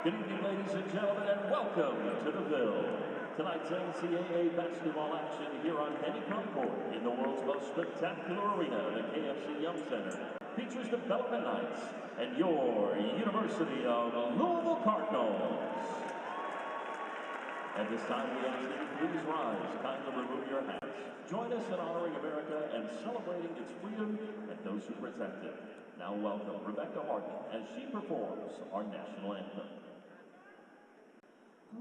Good evening, ladies and gentlemen, and welcome to the Ville. Tonight's NCAA basketball action here on Honeycomb Court in the world's most spectacular arena, the KFC Young Center, features the Bellarmine Knights and your University of Louisville Cardinals. At this time, we ask that you please rise, kindly remove your hats. Join us in honoring America and celebrating its freedom and those who protect it. Now welcome Rebecca Harden as she performs our national anthem.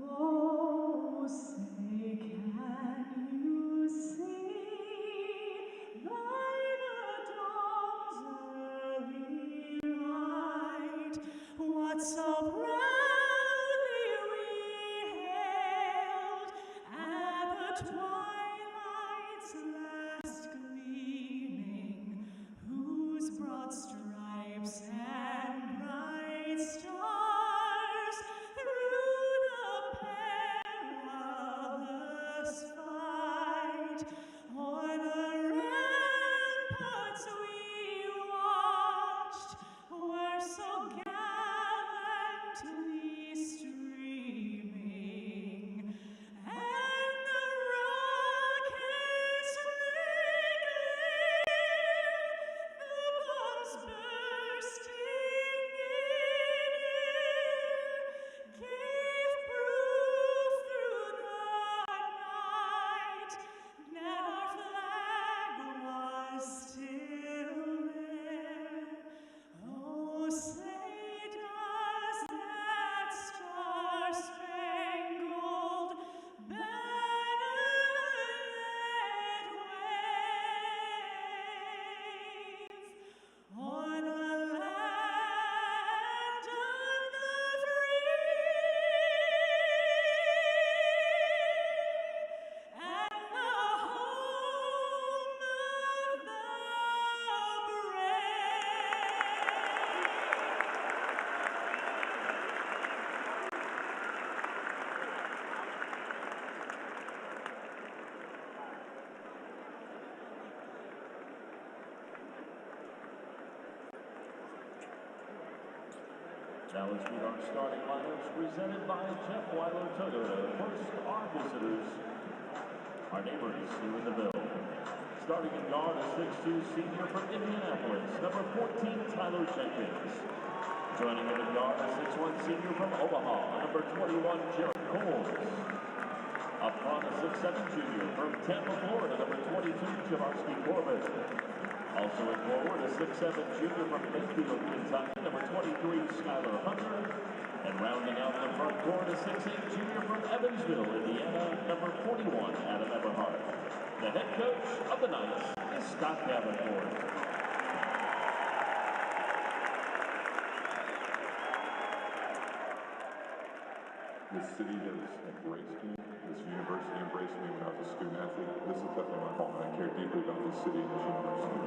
Oh, say can you see by the dawn's early light what so proudly we hailed at the twilight's last gleaming, whose broad stripes and bright stars through the perilous fight o'er the ramparts we watched were so gallantly streaming, and the rockets wriggling, the bombs bursting in air, gave proof through the night that our flag was still there. Oh, say does that star-spangled banner yet wave o'er the land of the free and the home of the brave? Now let's meet our starting lineups presented by Jeff Weiler Toyota. First, our visitors, our neighbors here in the Ville. Starting in guard, a 6'2" senior from Indianapolis, number 14, Tyler Jenkins. Joining him in guard, a 6'1" senior from Omaha, number 21, Jared Coles. Up front, a 6'7" junior from Tampa, Florida, number 22, Javarsky Corbett. Also in forward, a 6'7" junior from Mayfield, Kentucky, number 23, Skylar Hunter. And rounding out the front court, a 6'8" junior from Evansville, Indiana, number 41, Adam Eberhardt. The head coach of the Knights is Scott Davenport. This city has embraced me. This university embraced me when I was a student athlete. This is definitely my home, and I care deeply about this city and this university.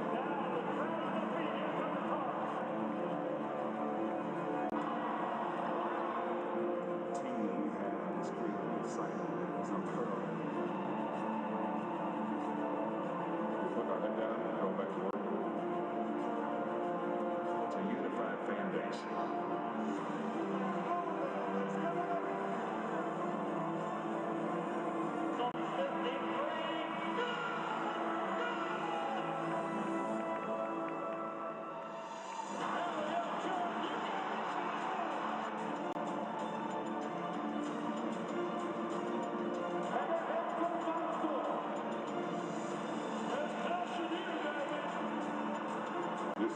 The team that we have is creating excitement. It's unfurled. We put our head down and go back to work. It's a unified fan base.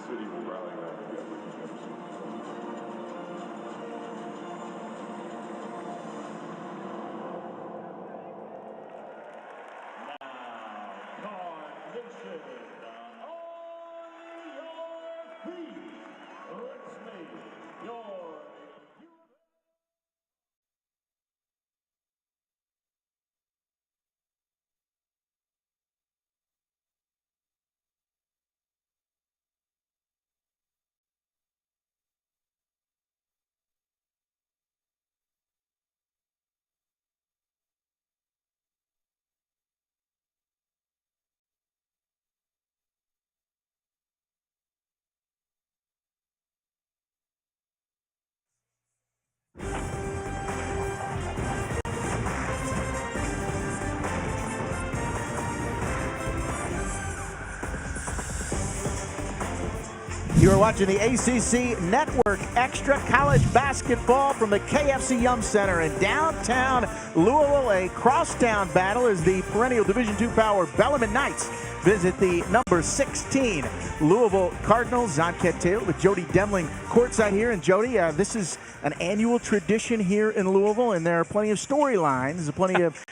city will rally around together. You are watching the ACC Network Extra College Basketball from the KFC Yum Center in downtown Louisville. A crosstown battle as the perennial Division II power Bellarmine Knights visit the number 16 Louisville Cardinals. Zonket Taylor with Jody Demling courtside here. And Jody, this is an annual tradition here in Louisville, and there are plenty of storylines, plenty of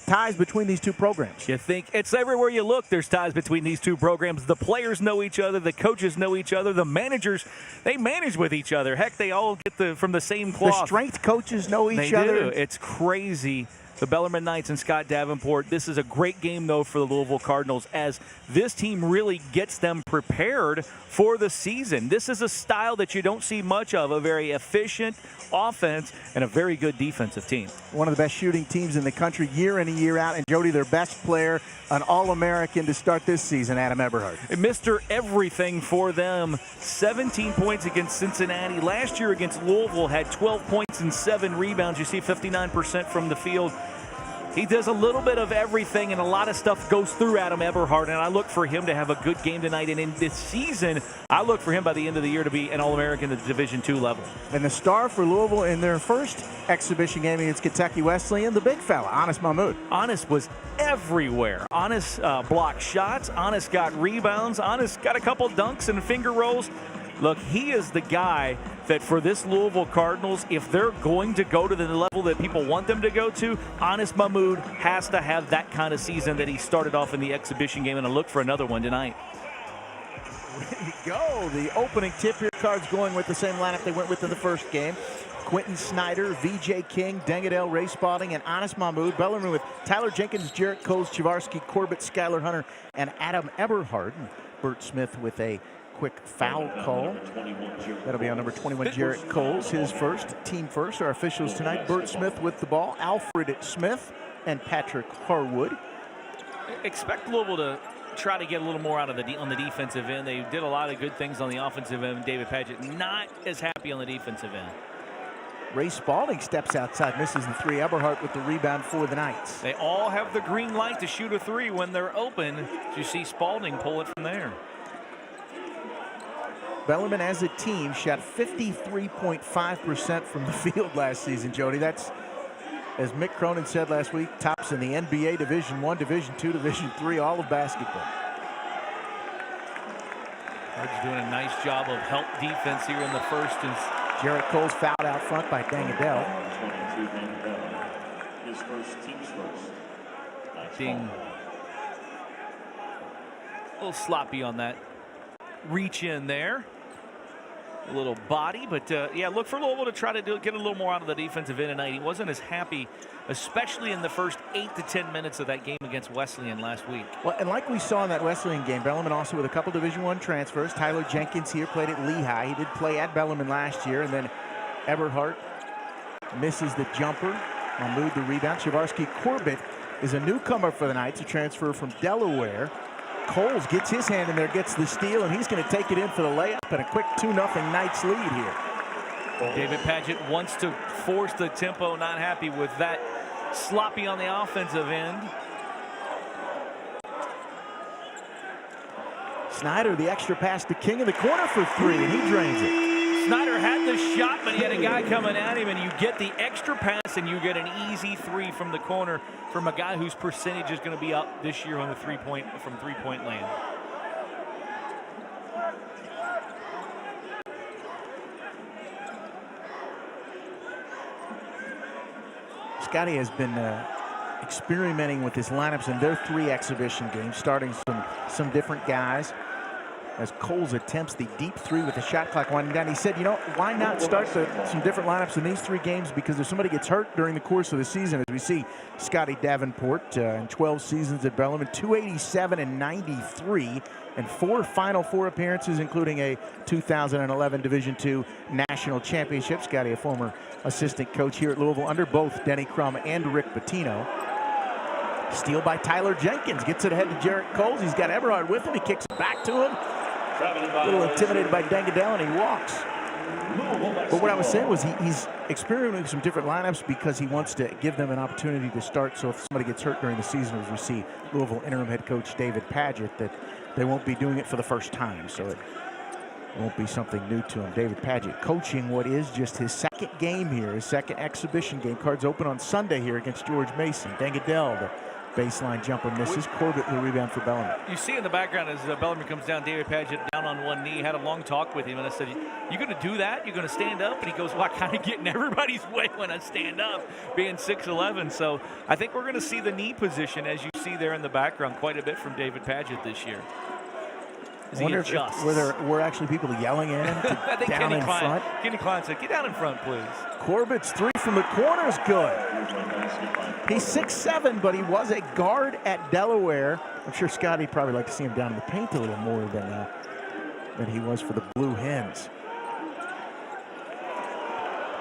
ties between these two programs. You think it's everywhere you look, there's ties between these two programs. The players know each other, the coaches know each other, the managers, they manage with each other. Heck, they all get from the same cloth. The strength coaches know each other. They do. It's crazy. The Bellarmine Knights and Scott Davenport. This is a great game, though, for the Louisville Cardinals, as this team really gets them prepared for the season. This is a style that you don't see much of, a very efficient offense and a very good defensive team. One of the best shooting teams in the country year in and year out. And, Jody, their best player, an All-American to start this season, Adam Eberhard. Mr. Everything for them. 17 points against Cincinnati. Last year against Louisville had 12 points and 7 rebounds. You see 59% from the field. He does a little bit of everything, and a lot of stuff goes through Adam Eberhard, and I look for him to have a good game tonight. And in this season, I look for him by the end of the year to be an All-American at the Division II level. And the star for Louisville in their first exhibition game against Kentucky Wesleyan, the big fella, Anas Mahmoud. Anas was everywhere. Anas blocked shots. Anas got rebounds. Anas got a couple dunks and finger rolls. Look, he is the guy that for this Louisville Cardinals, if they're going to go to the level that people want them to go to, Anas Mahmoud has to have that kind of season that he started off in the exhibition game, and I look for another one tonight. Ready to go. The opening tip here, Cards going with the same lineup they went with in the first game. Quentin Snyder, VJ King, Dengadell, Ray Spalding, and Anas Mahmoud. Bellarmine with Tyler Jenkins, Jarrett Coles, Chavarsky, Corbett, Skylar Hunter, and Adam Eberhard. Bert Smith with a quick foul call. That'll be on number 21, Jarrett Coles, his first, team first. Our officials tonight, Bert Smith with the ball, Alfred Smith, and Patrick Harwood. Expect Louisville to try to get a little more out of on the defensive end. They did a lot of good things on the offensive end. David Padgett not as happy on the defensive end. Ray Spalding steps outside, misses the three. Eberhard with the rebound for the Knights. They all have the green light to shoot a three when they're open. You see Spalding pull it from there. Bellarmine as a team shot 53.5% from the field last season, Jody. That's, as Mick Cronin said last week, tops in the NBA Division I, Division II, Division III, all of basketball. Hard's doing a nice job of help defense here in the first. Jarrett Coles fouled out front by Dengadell. His first, team's first. Nice Being a little sloppy on that reach in there. A little body, but yeah, look for Louisville to try to get a little more out of the defensive end tonight. He wasn't as happy, especially in the first 8 to 10 minutes of that game against Wesleyan last week. Well, and like we saw in that Wesleyan game, Bellarmine also with a couple Division I transfers. Tyler Jenkins here played at Lehigh. He did play at Bellarmine last year, and then Eberhard misses the jumper. Mahmoud the rebound. Chavarsky Corbett is a newcomer for the Knights, a transfer from Delaware. Coles gets his hand in there, gets the steal, and he's going to take it in for the layup, and a quick 2-0 Knights lead here. David Padgett wants to force the tempo, not happy with that. Sloppy on the offensive end. Snyder, the extra pass to King in the corner for three, and he drains it. Snyder had the shot, but he had a guy coming at him, and you get the extra pass, and you get an easy three from the corner from a guy whose percentage is going to be up this year on the from three-point land. Scotty has been experimenting with his lineups in their 3 exhibition games, starting some different guys. As Coles attempts the deep 3 with the shot clock winding down, he said, you know, why not start some different lineups in these 3 games? Because if somebody gets hurt during the course of the season, as we see Scotty Davenport in 12 seasons at Bellarmine, 287 and 93, and 4 Final Four appearances, including a 2011 Division II National Championship. Scotty, a former assistant coach here at Louisville under both Denny Crum and Rick Pitino. Steal by Tyler Jenkins, gets it ahead to Jarrett Coles. He's got Eberhard with him. He kicks it back to him. A little intimidated by Dangadell, and he walks. But what I was saying was he's experimenting with some different lineups because he wants to give them an opportunity to start. So if somebody gets hurt during the season, as we see Louisville interim head coach David Padgett, that they won't be doing it for the first time. So it won't be something new to him. David Padgett coaching what is just his 2nd game here, his 2nd exhibition game. Cards open on Sunday here against George Mason. Dangadell, the baseline jumper, misses. Corbett, the rebound for Bellarmine. You see in the background as Bellarmine comes down, David Padgett down on one knee, had a long talk with him, and I said, you going to do that? You're going to stand up? And he goes, well, I kind of get in everybody's way when I stand up, being 6'11". So I think we're going to see the knee position, as you see there in the background, quite a bit from David Padgett this year. I wonder if were actually people yelling at him I think down Kenny in front. Kenny Klein said, get down in front, please. Corbett's 3 from the corner is good. He's 6'7", but he was a guard at Delaware. I'm sure Scotty'd probably like to see him down in the paint a little more than he was for the Blue Hens.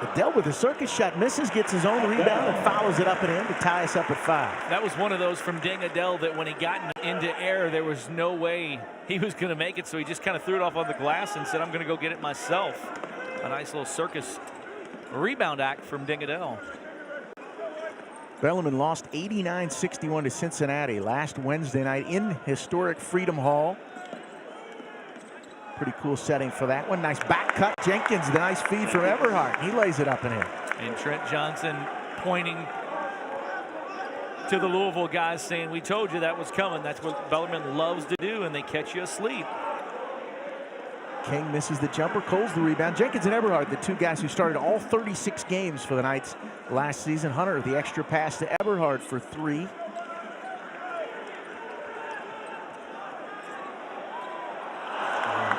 Adele with a circus shot, misses, gets his own rebound, and follows it up and in to tie us up at 5. That was one of those from Deng Adele that when he got into air, there was no way he was going to make it, so he just kind of threw it off on the glass and said, I'm going to go get it myself. A nice little circus rebound act from Deng Adele. Bellarmine lost 89-61 to Cincinnati last Wednesday night in historic Freedom Hall. Pretty cool setting for that one. Nice back cut. Jenkins, the nice feed from Eberhard. He lays it up and in. And Trent Johnson pointing to the Louisville guys saying, we told you that was coming. That's what Bellarmine loves to do, and they catch you asleep. King misses the jumper. Coles the rebound. Jenkins and Eberhard, the 2 guys who started all 36 games for the Knights last season. Hunter, the extra pass to Eberhard for 3.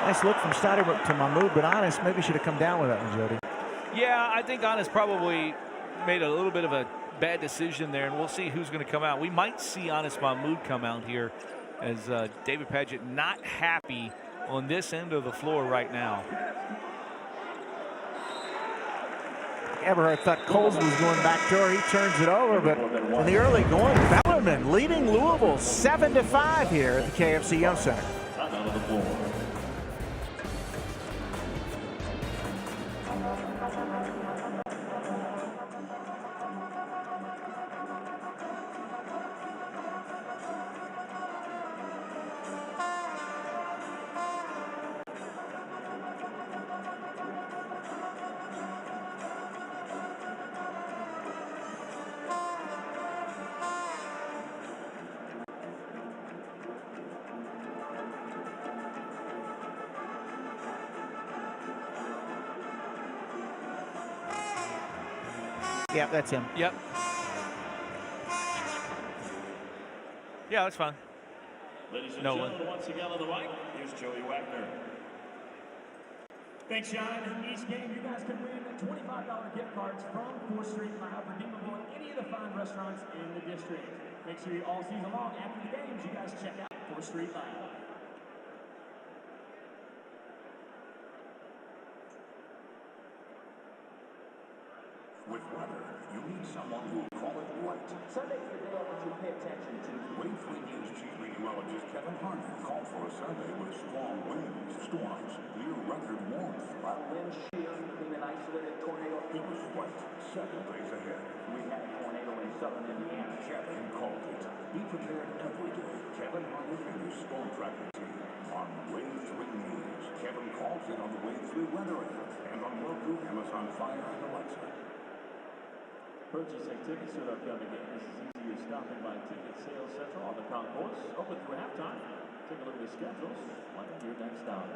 Nice look from Snyder to Mahmoud, but Honest maybe should have come down with that one, Jody. Yeah, I think Honest probably made a little bit of a bad decision there, and we'll see who's going to come out. We might see Honest Mahmoud come out here as David Padgett not happy on this end of the floor right now. Eberhard thought Coles was going back door. He turns it over, but in the early going, Bellarmine leading Louisville 7-5 here at the KFC Young Center. Yeah, that's him. Yep. Yeah, that's fine. Ladies and No gentlemen, once again on the mic, here's Joey Wagner. Thanks, John. Each game, you guys can win $25 gift cards from 4th Street Live, redeemable at any of the fine restaurants in the district. Make sure you all season long after the games, you guys check out 4th Street Live. With weather, you need someone who will call it right. Sunday's the day I want you to pay attention to. Wave 3 News chief meteorologist Kevin Harney called for a Sunday with strong winds, storms, near record warmth. While wind shear became an isolated tornado. It was right 7 days ahead. We had a tornado in southern Indiana. Kevin called it. Be prepared every day. Kevin Harney and his storm tracking team on Wave 3 News. Kevin calls it on the Wave 3 weather app and on Roku, Amazon Fire, and Alexa. Purchasing tickets to the upcoming game is as easy as stopping by Ticket Sales Central on the concourse. Open through halftime. Take a look at the schedules. When your next stop.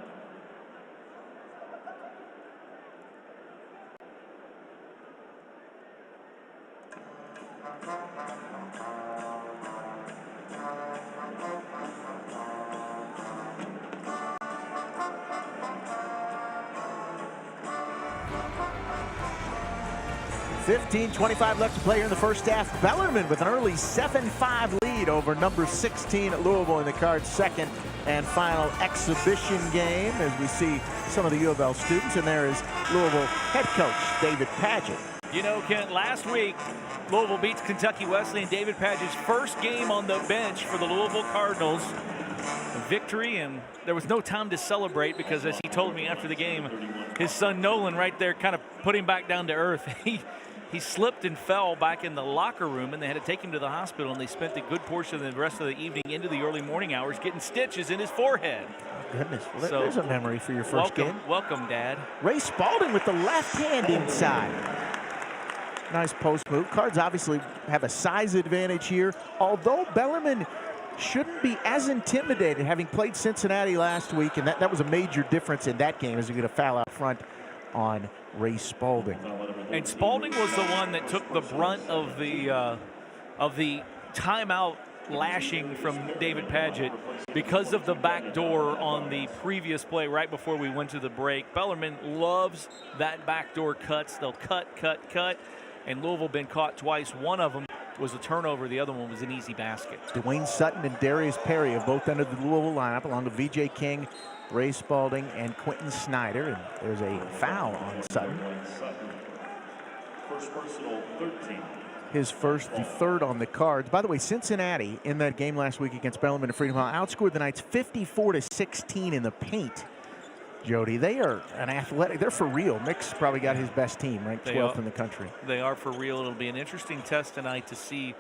.25 left to play here in the first half. Bellarmine with an early 7-5 lead over number 16 at Louisville in the Card's second and final exhibition game, as we see some of the U of L students. And there is Louisville head coach David Padgett. You know, Kent, last week, Louisville beats Kentucky Wesleyan. David Padgett's first game on the bench for the Louisville Cardinals. A victory, and there was no time to celebrate because, as he told me after the game, his son Nolan right there kind of put him back down to earth. He slipped and fell back in the locker room, and they had to take him to the hospital, and they spent a good portion of the rest of the evening into the early morning hours getting stitches in his forehead. Oh, goodness. Well, there's a memory for your first game. Welcome, Dad. Ray Spalding with the left hand inside. Nice post move. Cards obviously have a size advantage here, although Bellarmine shouldn't be as intimidated, having played Cincinnati last week, and that was a major difference in that game as we get a foul out front on Ray Spalding. And Spalding was the one that took the brunt of the timeout lashing from David Padgett because of the back door on the previous play right before we went to the break. Bellarmine loves that backdoor cuts. They'll cut. And Louisville been caught twice. One of them was a turnover. The other one was an easy basket. Dwayne Sutton and Darius Perry have both entered the Louisville lineup along with VJ King, Ray Spalding, and Quentin Snyder. And there's a foul on Sutton. First personal, 13. His first, the third on the Cards. By the way, Cincinnati in that game last week against Bellarmine and Freedom Hall outscored the Knights 54-16 in the paint. Jody, they are an athletic. They're for real. Mick's probably got his best team, ranked 12th in the country. They are for real. It'll be an interesting test tonight to see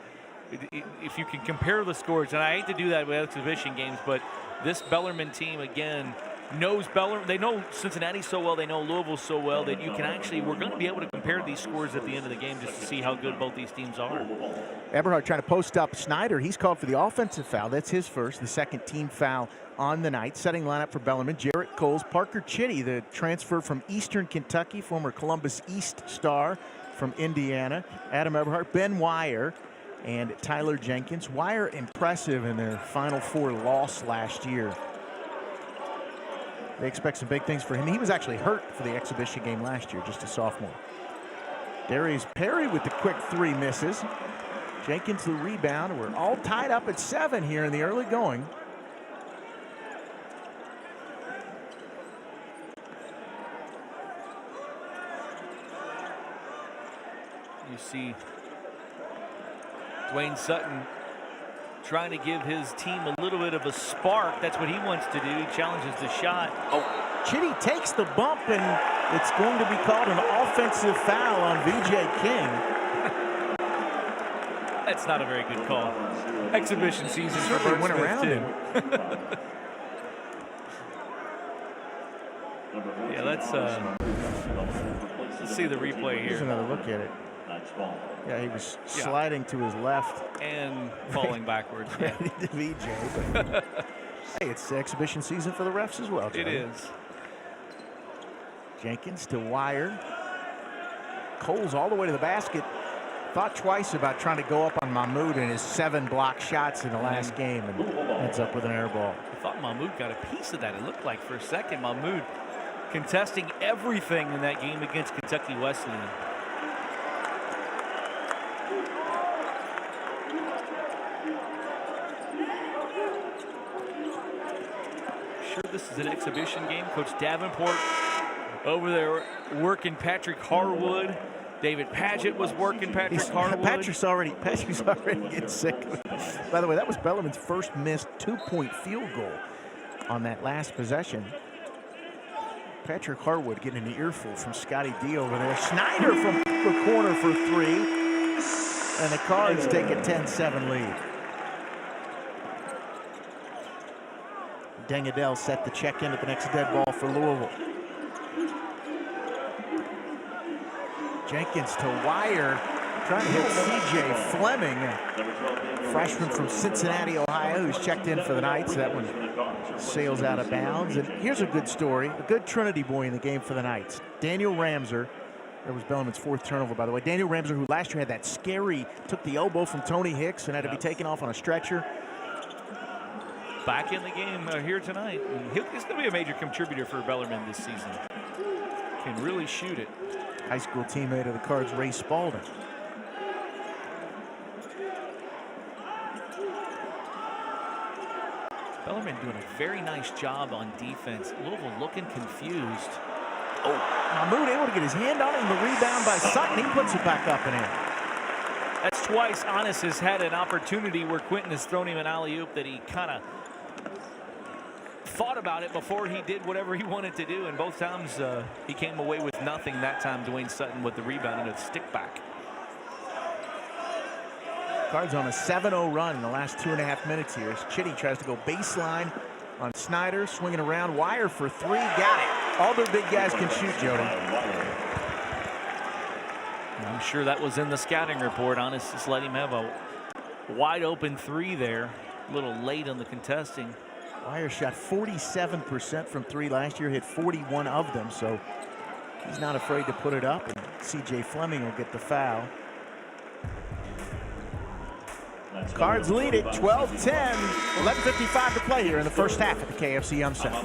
if you can compare the scores. And I hate to do that with exhibition games, but this Bellarmine team, again, knows Bellarmine. They know Cincinnati so well. They know Louisville so well that you can actually, we're going to be able to compare these scores at the end of the game just to see how good both these teams are. Eberhard trying to post up Snyder. He's called for the offensive foul. That's his first, the second team foul on the night. Setting lineup for Bellarmine, Jarrett Coles, Parker Chitty, the transfer from Eastern Kentucky, former Columbus East star from Indiana, Adam Eberhard, Ben Wire, and Tyler Jenkins. Wire impressive in their Final Four loss last year. They expect some big things for him. He was actually hurt for the exhibition game last year, just a sophomore. Darius Perry with the quick three misses. Jenkins the rebound. We're all tied up at 7 here in the early going. You see Dwayne Sutton trying to give his team a little bit of a spark. That's what he wants to do. He challenges the shot. Oh, Chitty takes the bump, and it's going to be called an offensive foul on VJ King. That's not a very good call. Exhibition season for Bert went Smith around too. him. Yeah, let's see the replay Here's here. another look at it. Yeah, he was sliding to his left. And falling backwards. Yeah. Ready to VJ. But hey, it's exhibition season for the refs as well, Joey. It is. Jenkins to Wire. Coles all the way to the basket. Thought twice about trying to go up on Mahmoud in his 7 block shots in the last game, and ends up with an air ball. I thought Mahmoud got a piece of that. It looked like for a second Mahmoud contesting everything in that game against Kentucky Wesleyan. Sure, this is an exhibition game. Coach Davenport over there working Patrick Harwood. David Padgett was working Patrick Harwood. Patrick's already getting sick. By the way, that was Bellarmine's first missed 2-point field goal on that last possession. Patrick Harwood getting an earful from Scotty D over there. Snyder from the corner for 3. And the Cards take a 10-7 lead. Dengadell set the check in at the next dead ball for Louisville. Jenkins to Wire, trying to hit CJ Fleming, freshman from Cincinnati, Ohio, who's checked in for the Knights. That one sails out of bounds. And here's a good story, a good Trinity boy in the game for the Knights. Daniel Ramser That was Bellarmine's 4th turnover, by the way. Daniel Ramsey, who last year had that scary, took the elbow from Tony Hicks and had to be taken off on a stretcher. Back in the game here tonight. He's going to be a major contributor for Bellarmine this season. Can really shoot it. High school teammate of the Cards, Ray Spalding. Bellarmine doing a very nice job on defense. Louisville looking confused. Oh, Mahmoud able to get his hand on it, and the rebound by Sutton. He puts it back up and in. That's twice Anas has had an opportunity where Quentin has thrown him an alley-oop that he kind of thought about it before he did whatever he wanted to do, and both times he came away with nothing. That time Dwayne Sutton with the rebound and a stick back. Cards on a 7-0 run in the last 2.5 minutes here. Chitty tries to go baseline on Snyder, swinging around, wire for 3, got it. All their big guys can shoot, Jody. I'm sure that was in the scouting report. Anas just let him have a wide open 3 there. A little late on the contesting. Wire shot 47% from 3 last year, hit 41 of them, so he's not afraid to put it up, and CJ Fleming will get the foul. Cards lead it 12-10, 11:55 to play here in the first half at the KFC Yum Center.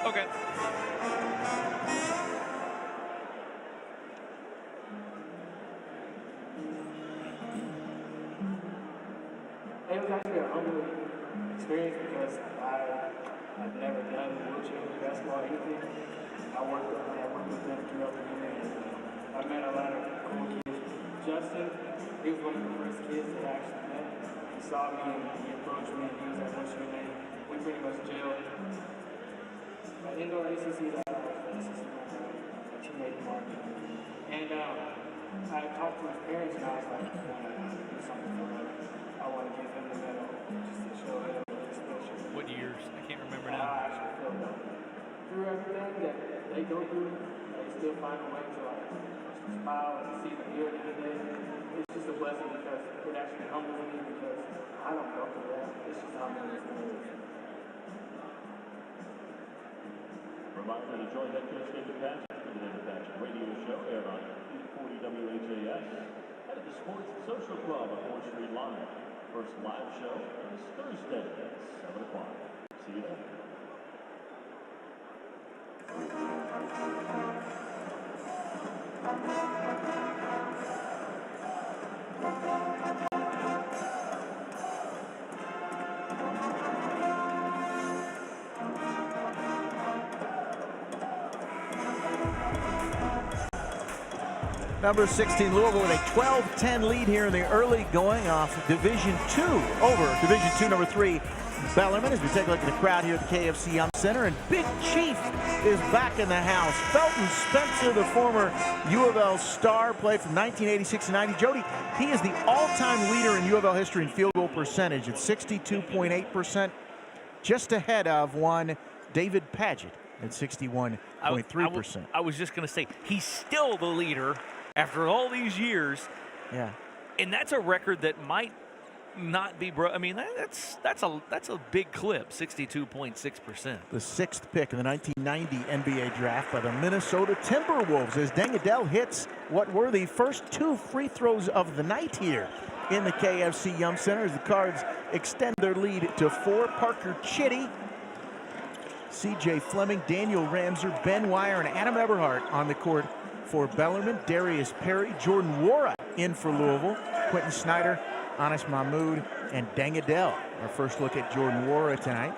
Okay. It was actually a humbling experience because I've never done wheelchair basketball or anything. I worked with them throughout the year, and I met a lot of cool kids. Justin, he was one of the first kids that I actually met. He saw me and he approached me and he was like, "What's your name?" We pretty much jailed. At indoor ACC, teammate Mark. And I talked to his parents and I was like, I want to do something for him. I want to give him the medal just to show him that he's special. What years? I can't remember now. I actually feel that through everything that they go through, they still find a way to like smile and see the beauty of the day. It's just a blessing because it actually humbles me because I don't go through that. It's just humbling for me. Reminder to join that Coach David Patch for the David Patch radio show aired on 840 WHAS and at the Sports Social Club on 4th Street Live. First live show is Thursday at 7 o'clock. See you then. Number 16, Louisville with a 12-10 lead here in the early going off Division II over Division II number 3, Bellarmine. As we take a look at the crowd here at the KFC Yum Center, and Big Chief is back in the house. Felton Spencer, the former U of L star, played from 1986 to 90. Jody, he is the all-time leader in U of L history in field goal percentage at 62.8%, just ahead of one David Paget at 61.3%. I was just going to say, he's still the leader after all these years. Yeah. And that's a record that might not be I mean, that's a big clip, 62.6%. The 6th pick in the 1990 NBA draft by the Minnesota Timberwolves as Dengadell hits what were the first 2 free throws of the night here in the KFC Yum Center as the Cards extend their lead to 4. Parker Chitty, CJ Fleming, Daniel Ramser, Ben Wire, and Adam Eberhardt on the court for Bellarmine. Darius Perry, Jordan Wara in for Louisville. Quentin Snyder, Anas Mahmoud, and Dengadell. Our first look at Jordan Wara tonight.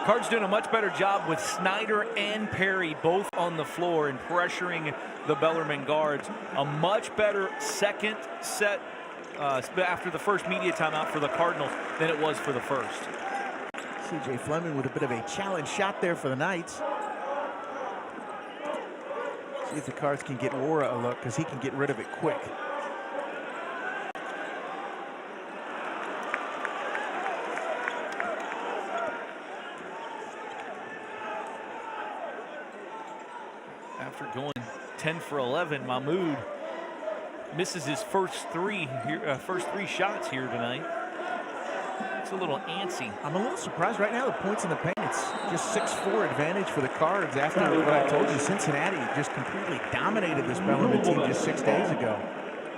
Cards doing a much better job with Snyder and Perry both on the floor and pressuring the Bellarmine guards. A much better second set after the first media timeout for the Cardinals than it was for the first. CJ Fleming with a bit of a challenge shot there for the Knights. See if the Cards can get Wara a look, because he can get rid of it quick. After going 10 for 11, Mahmoud misses his first three shots here tonight. It's a little antsy. I'm a little surprised right now. The points in the paint, it's just 6-4 advantage for the Cards after what I told you. Cincinnati just completely dominated this Bellarmine team just 6 days ago.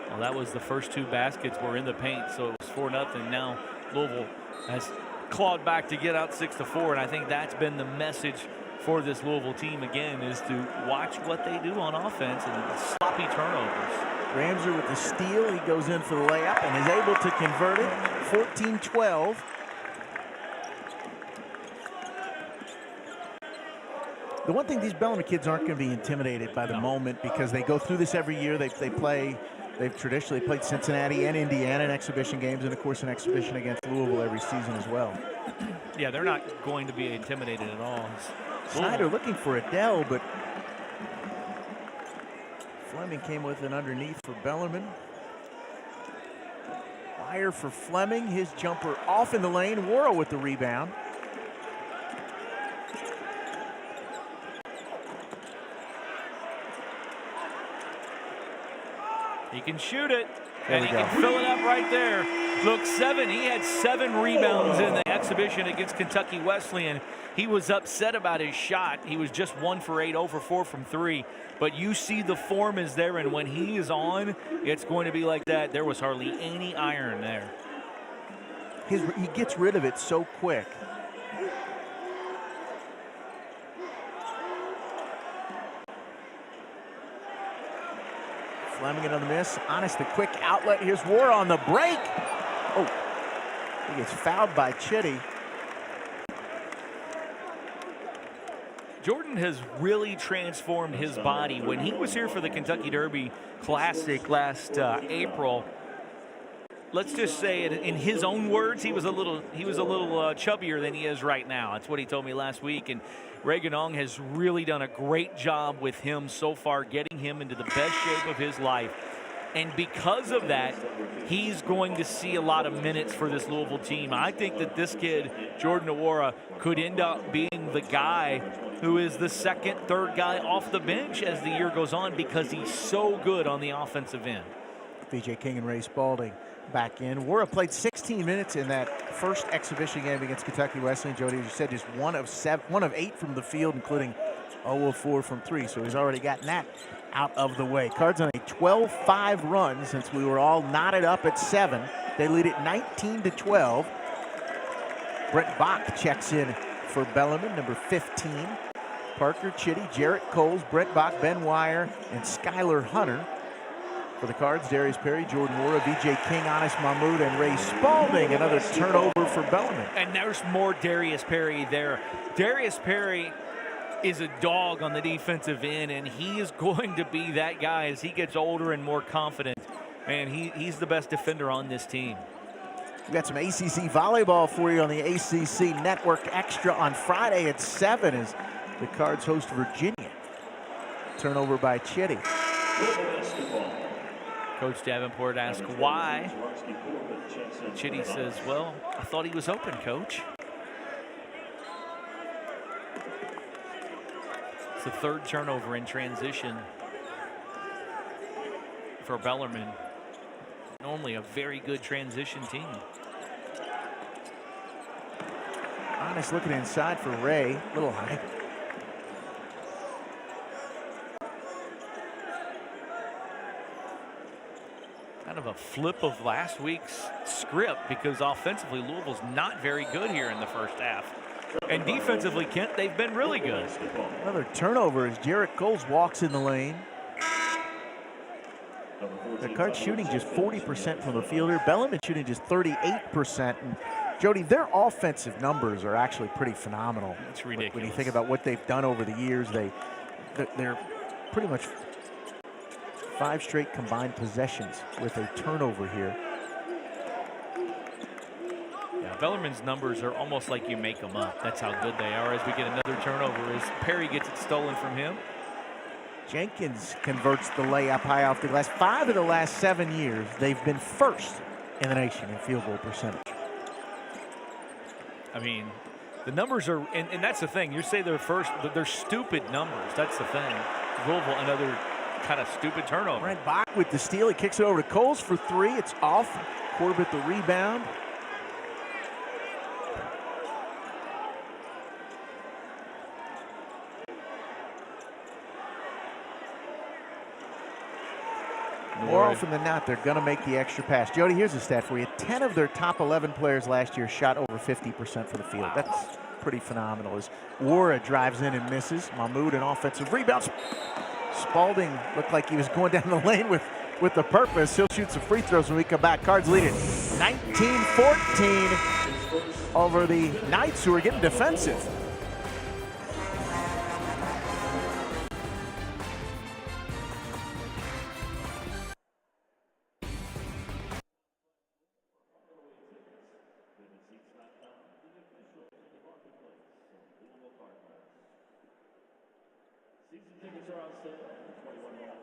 Well, that was the first 2 baskets were in the paint, so it was 4-0. Now Louisville has clawed back to get out 6-4, and I think that's been the message for this Louisville team again, is to watch what they do on offense and sloppy turnovers. Ramser with the steal. He goes in for the layup and is able to convert it. 14-12. The one thing, these Bellarmine kids aren't going to be intimidated by the moment, because they go through this every year. They've traditionally played Cincinnati and Indiana in exhibition games, and of course an exhibition against Louisville every season as well. Yeah, they're not going to be intimidated at all. Snyder looking for Adele, but Fleming came with an underneath for Bellarmine. Fire for Fleming. His jumper off in the lane. Wara with the rebound. He can shoot it, and he can fill it up right there. Look, he had 7 rebounds in the exhibition against Kentucky Wesleyan. He was upset about his shot. He was just 1 for 8, 0 for 4 from 3. But you see the form is there, and when he is on, it's going to be like that. There was hardly any iron there. He gets rid of it so quick. Fleming another miss. Honest, the quick outlet. Here's Wara on the break. Oh, he gets fouled by Chitty. Jordan has really transformed his body. When he was here for the Kentucky Derby Classic last April, let's just say it in his own words, he was a little chubbier than he is right now. That's what he told me last week. And Reagan Ong has really done a great job with him so far, getting him into the best shape of his life. And because of that, he's going to see a lot of minutes for this Louisville team. I think that this kid, Jordan Nwora, could end up being the guy who is the second, third guy off the bench as the year goes on, because he's so good on the offensive end. VJ King and Ray Spalding back in. Nwora played 16 minutes in that first exhibition game against Kentucky Wesleyan. Jody, as you said, just 1 of 8 from the field, including 0 of 4 from 3. So he's already gotten that out of the way. Cards on a 12-5 run since we were all knotted up at 7. They lead it 19-12. Brett Bach checks in for Bellarmine, number 15. Parker Chitty, Jarrett Coles, Brett Bach, Ben Wire, and Skylar Hunter. For the Cards, Darius Perry, Jordan Nwora, VJ King, Honest Mahmoud, and Ray Spalding. Another turnover for Bellarmine. And there's more Darius Perry there. Darius Perry is a dog on the defensive end, and he is going to be that guy as he gets older and more confident. Man, he's the best defender on this team. We've got some ACC volleyball for you on the ACC Network Extra on Friday at 7 as the Cards host Virginia. Turnover by Chitty. Coach Davenport asked why. Chitty says, well, I thought he was open, Coach. It's the 3rd turnover in transition for Bellarmine. Normally a very good transition team. Honest looking inside for Ray. A little high. Kind of a flip of last week's script, because offensively Louisville's not very good here in the first half. And defensively, Kent, they've been really good. Another turnover as Jarrett Coles walks in the lane. The Cards shooting just 40% from the field here. Bellarmine shooting just 38%. And Jody, their offensive numbers are actually pretty phenomenal. It's ridiculous. When you think about what they've done over the years, they're pretty much 5 straight combined possessions with a turnover here. Yeah, Bellarmine's numbers are almost like you make them up. That's how good they are. As we get another turnover, as Perry gets it stolen from him. Jenkins converts the layup high off the glass. 5 of the last 7 years, they've been first in the nation in field goal percentage. I mean, the numbers are, and that's the thing. You say they're first, but they're stupid numbers. That's the thing. Louisville, another kind of stupid turnover. Brent Bach with the steal. He kicks it over to Coles for 3. It's off. Corbett the rebound. More often than not, they're going to make the extra pass. Jody, here's a stat for you. 10 of their top 11 players last year shot over 50% for the field. Wow. That's pretty phenomenal. As Wara drives in and misses. Mahmoud an offensive rebound. Spalding looked like he was going down the lane with the purpose. He'll shoot some free throws when we come back. Cards lead it 19-14 over the Knights, who are getting defensive. Season tickets are on sale. 21 game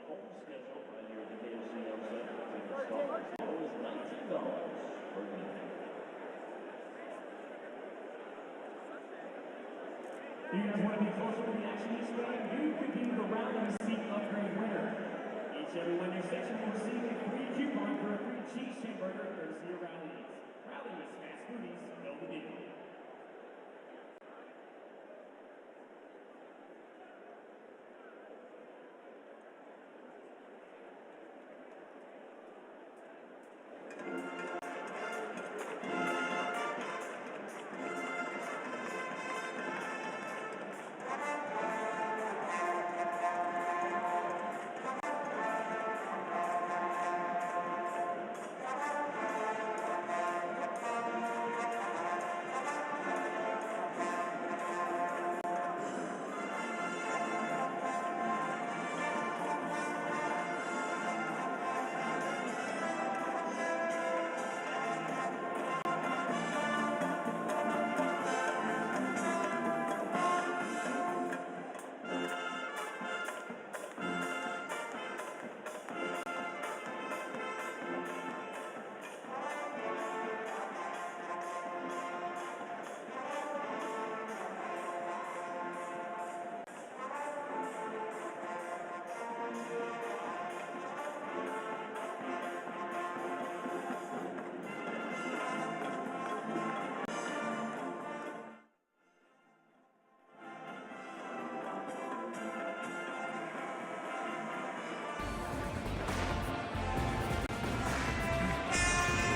home schedule right here at the KFC Center. Tickets start as low as $19 per game. You guys want to be closer to the action this way? You could be the Rally's Seat Upgrade winner. Each every winning station will receive a free coupon for a free cheese hamburger courtesy of Rally's. Rally's fast foodies, know the deal.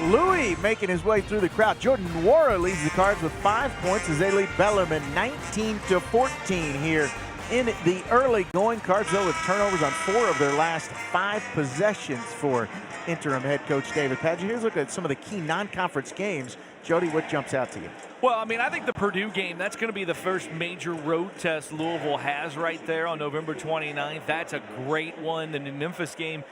Louis making his way through the crowd. Jordan Wara leads the Cards with 5 points as they lead Bellarmine 19-14 here in the early going. Cards, though, with turnovers on 4 of their last 5 possessions for interim head coach David Padgett. Here's a look at some of the key non-conference games. Jody, what jumps out to you? Well, I mean, I think the Purdue game, that's going to be the first major road test Louisville has right there on November 29th. That's a great one. The Memphis game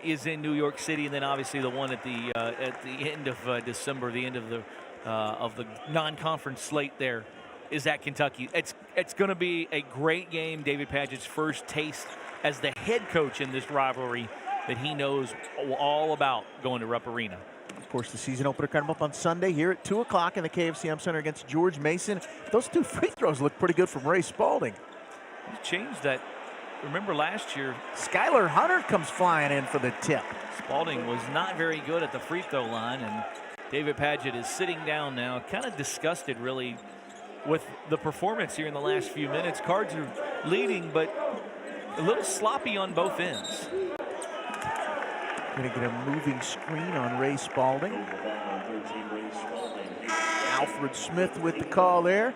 is in New York City, and then obviously the one at the end of December, the end of the non-conference slate there is at Kentucky. It's going to be a great game. David Padgett's first taste as the head coach in this rivalry that he knows all about going to Rupp Arena. Of course, the season opener coming up on Sunday here at 2 o'clock in the KFCM Center against George Mason. Those 2 free throws look pretty good from Ray Spalding. He changed that. Remember last year, Skylar Hunter comes flying in for the tip. Spalding was not very good at the free throw line, and David Padgett is sitting down now, kind of disgusted really with the performance here in the last few minutes. Cards are leading, but a little sloppy on both ends. Going to get a moving screen on Ray Spalding. Alfred Smith with the call there.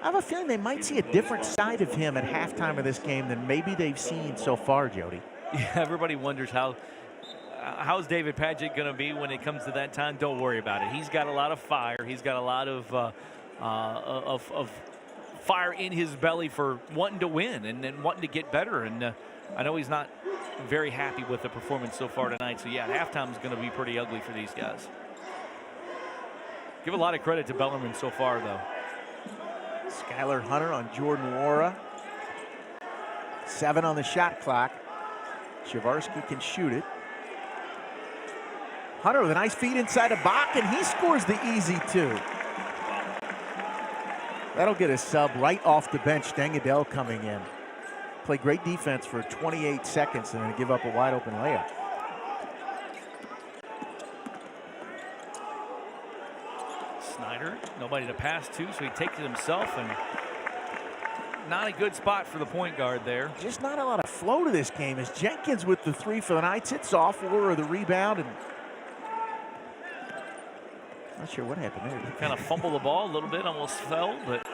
I have a feeling they might see a different side of him at halftime of this game than maybe they've seen so far, Jody. Yeah, everybody wonders how's David Padgett going to be when it comes to that time. Don't worry about it. He's got a lot of fire. He's got a lot of fire in his belly for wanting to win and then wanting to get better. And I know he's not very happy with the performance so far tonight. So, yeah, halftime is going to be pretty ugly for these guys. Give a lot of credit to Bellarmine so far, though. Skylar Hunter on Jordan Wara. 7 on the shot clock. Chavarsky can shoot it. Hunter with a nice feed inside of Bach, and he scores the easy 2. That'll get a sub right off the bench. Dengadel coming in. Play great defense for 28 seconds and then give up a wide open layup. Snyder, nobody to pass to, so he takes it himself, and not a good spot for the point guard there. Just not a lot of flow to this game as Jenkins with the 3 for the night. Hits off or the rebound, and not sure what happened there. Kind of fumbled the ball a little bit, almost fell, but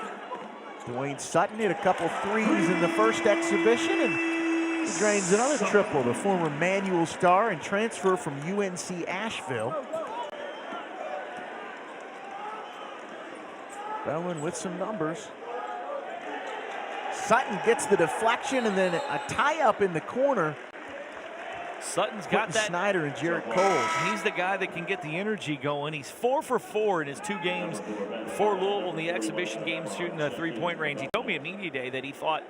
Dwayne Sutton hit a couple threes in the first exhibition, and he drains another triple. The former Manual star and transfer from UNC Asheville. Bellarmine with some numbers. Sutton gets the deflection and then a tie-up in the corner. Sutton's got that. Snyder and Jarrett Coles. He's the guy that can get the energy going. He's 4 for 4 in his 2 games for Louisville in the exhibition games shooting the 3-point range. He told me at media day that he thought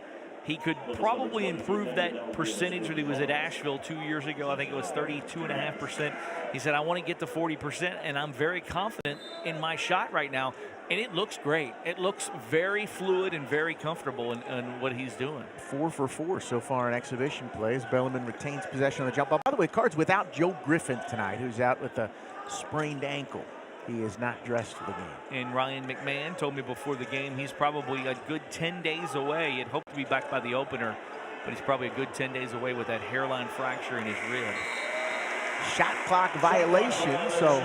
he could probably improve that percentage when he was at Asheville 2 years ago. I think it was 32.5%. He said, I want to get to 40%, and I'm very confident in my shot right now. And it looks great. It looks very fluid and very comfortable in what he's doing. 4 for 4 so far in exhibition plays. Bellarmine retains possession on the jump ball. By the way, Cards without Joe Griffin tonight, who's out with a sprained ankle. He is not dressed for the game. And Ryan McMahon told me before the game he's probably a good 10 days away. He'd hoped to be back by the opener, but he's probably a good 10 days away with that hairline fracture in his rib. Shot clock violation, so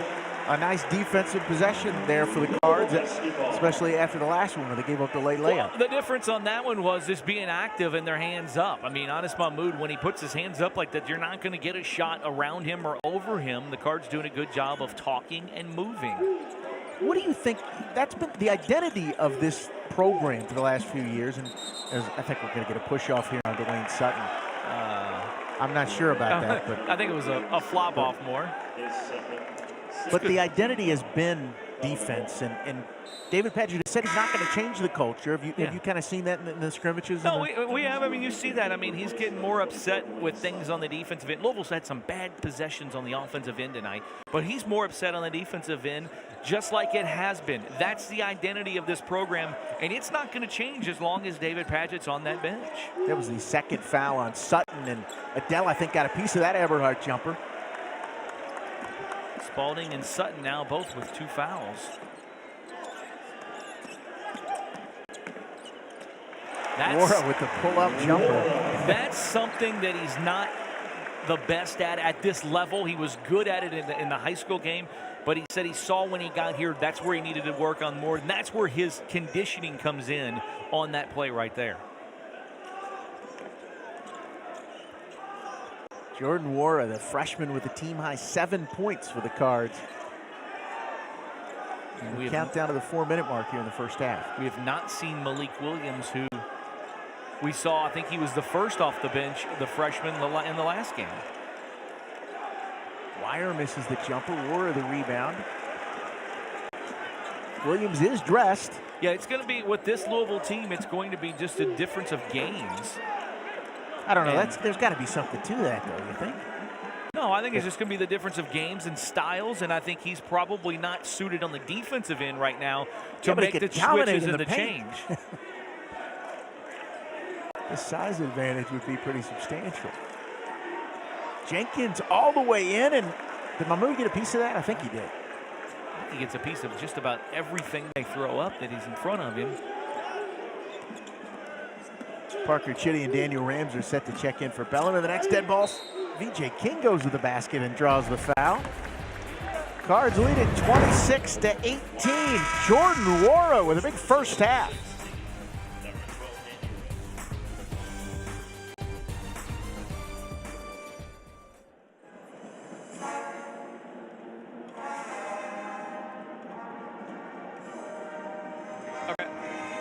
a nice defensive possession there for the Cards, especially after the last one where they gave up the late layup. Well, the difference on that one was just being active and their hands up. I mean, Anas Mahmoud, when he puts his hands up like that, you're not going to get a shot around him or over him. The Cards doing a good job of talking and moving. What do you think? That's been the identity of this program for the last few years, and I think we're going to get a push off here on Dwayne Sutton. I'm not sure about that, but I think it was a flop off more. But the identity has been defense, and David Padgett said he's not going to change the culture. Have you kind of seen that in the scrimmages? No, we have. I mean, you see that. I mean, he's getting more upset with things on the defensive end. Louisville's had some bad possessions on the offensive end tonight, but he's more upset on the defensive end, just like it has been. That's the identity of this program, and it's not going to change as long as David Padgett's on that bench. That was the second foul on Sutton, and Adele, I think, got a piece of that Eberhardt jumper. Spalding and Sutton now both with 2 fouls. Wara with the pull-up jumper. That's something that he's not the best at this level. He was good at it in the high school game, but he said he saw when he got here that's where he needed to work on more, and that's where his conditioning comes in on that play right there. Jordan Wara, the freshman, with a team-high 7 points for the Cards. We count down to the 4-minute mark here in the first half. We have not seen Malik Williams, who we saw, I think he was the first off the bench, the freshman in the last game. Wire misses the jumper, Wara the rebound. Williams is dressed. Yeah, it's going to be, with this Louisville team, it's going to be just a difference of games. I don't know. There's got to be something to that, though, you think? No, I think it's just going to be the difference of games and styles, and I think he's probably not suited on the defensive end right now to make the switches and the change. The size advantage would be pretty substantial. Jenkins all the way in, and did Mahmoud get a piece of that? I think he did. I think he gets a piece of just about everything they throw up that he's in front of him. Parker Chitty and Daniel Rams are set to check in for Bellarmine. The next dead ball, VJ King goes to the basket and draws the foul. Cards lead it 26-18. Jordan Wara with a big first half.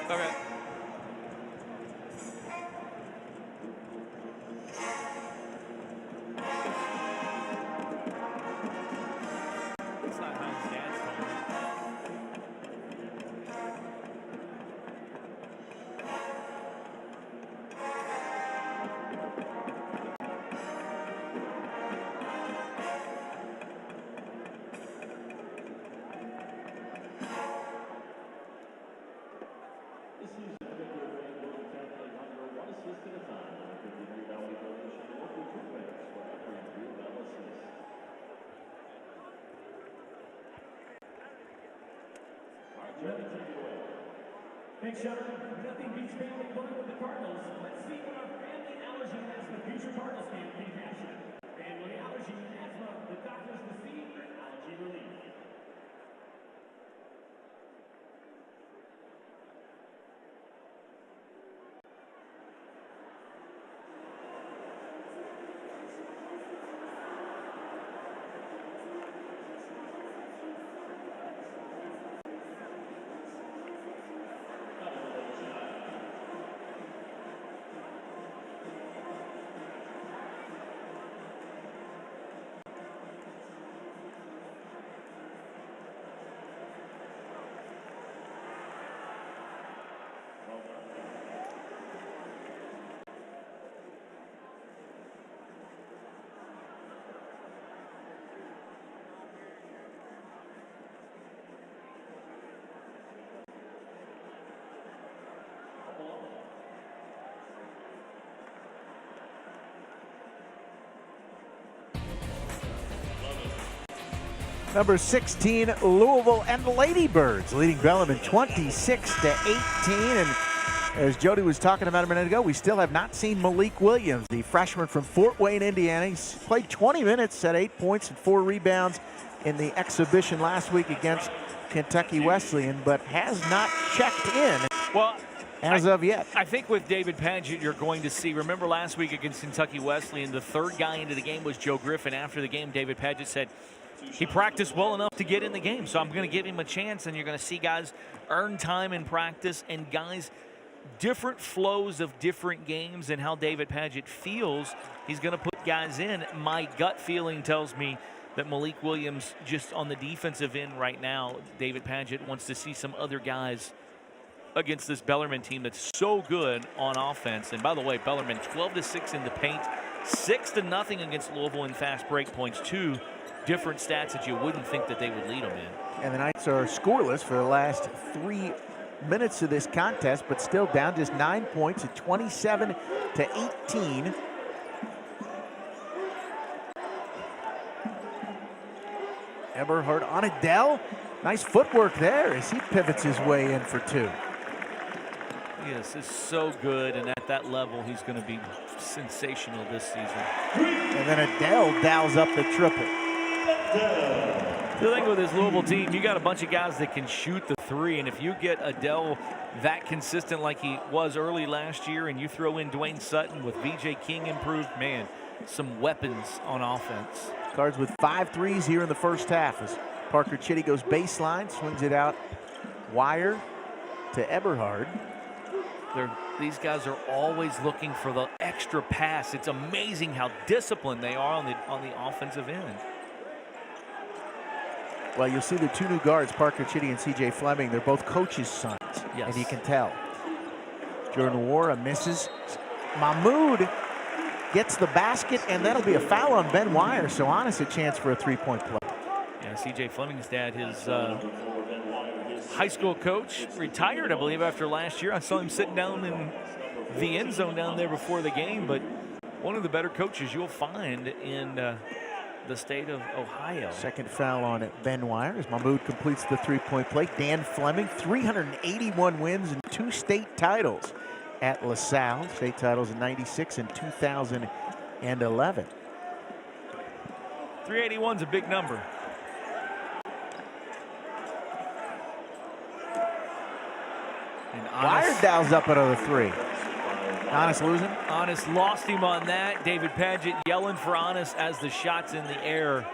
Okay. Thanks, Sean. Nothing beats family fun with the Cardinals. Let's see what our family allergy has the future Cardinals fan can capture. Family allergy, asthma, the doctors will see allergy relief. Number 16, Louisville and the Ladybirds leading Bellarmine 26-18. And as Jody was talking about a minute ago, we still have not seen Malik Williams, the freshman from Fort Wayne, Indiana. He's played 20 minutes, set 8 points and 4 rebounds in the exhibition last week against Kentucky Wesleyan, but has not checked in as of yet. I think with David Padgett, you're going to see, remember last week against Kentucky Wesleyan, the third guy into the game was Joe Griffin. After the game, David Padgett said, he practiced well enough to get in the game, so I'm going to give him a chance, and you're going to see guys earn time in practice and guys different flows of different games and how David Padgett feels. He's going to put guys in. My gut feeling tells me that Malik Williams, just on the defensive end right now, David Padgett wants to see some other guys against this Bellarmine team that's so good on offense. And by the way, Bellarmine 12-6 in the paint, 6-0 against Louisville in fast break points. Two different stats that you wouldn't think that they would lead them in. And the Knights are scoreless for the last 3 minutes of this contest, but still down just 9 points at 27-18. Eberhard on Adele. Nice footwork there as he pivots his way in for 2. Yes, is so good, and at that level, he's going to be sensational this season. And then Adele dials up the triple. The thing with this Louisville team, you got a bunch of guys that can shoot the 3, and if you get Adele that consistent like he was early last year, and you throw in Dwayne Sutton with VJ King improved, man, some weapons on offense. Cards with 5 threes here in the first half as Parker Chitty goes baseline, swings it out wire to Eberhard. These guys are always looking for the extra pass. It's amazing how disciplined they are on the offensive end. Well, you'll see the 2 new guards, Parker Chitty and CJ Fleming. They're both coaches' sons, yes, and you can tell. Jordan Wara misses. Mahmoud gets the basket, and that'll be a foul on Ben Wire, so Honest a chance for a 3-point play. Yeah, CJ Fleming's dad, his high school coach, retired, I believe, after last year. I saw him sitting down in the end zone down there before the game, but one of the better coaches you'll find in the state of Ohio. Second foul on Ben Wire as Mahmoud completes the 3-point play. Dan Fleming, 381 wins and 2 state titles at LaSalle. State titles in 96 and 2011. 381's a big number. And Wire dials up another 3. Honest losing? Honest lost him on that. David Padgett yelling for Honest as the shot's in the air.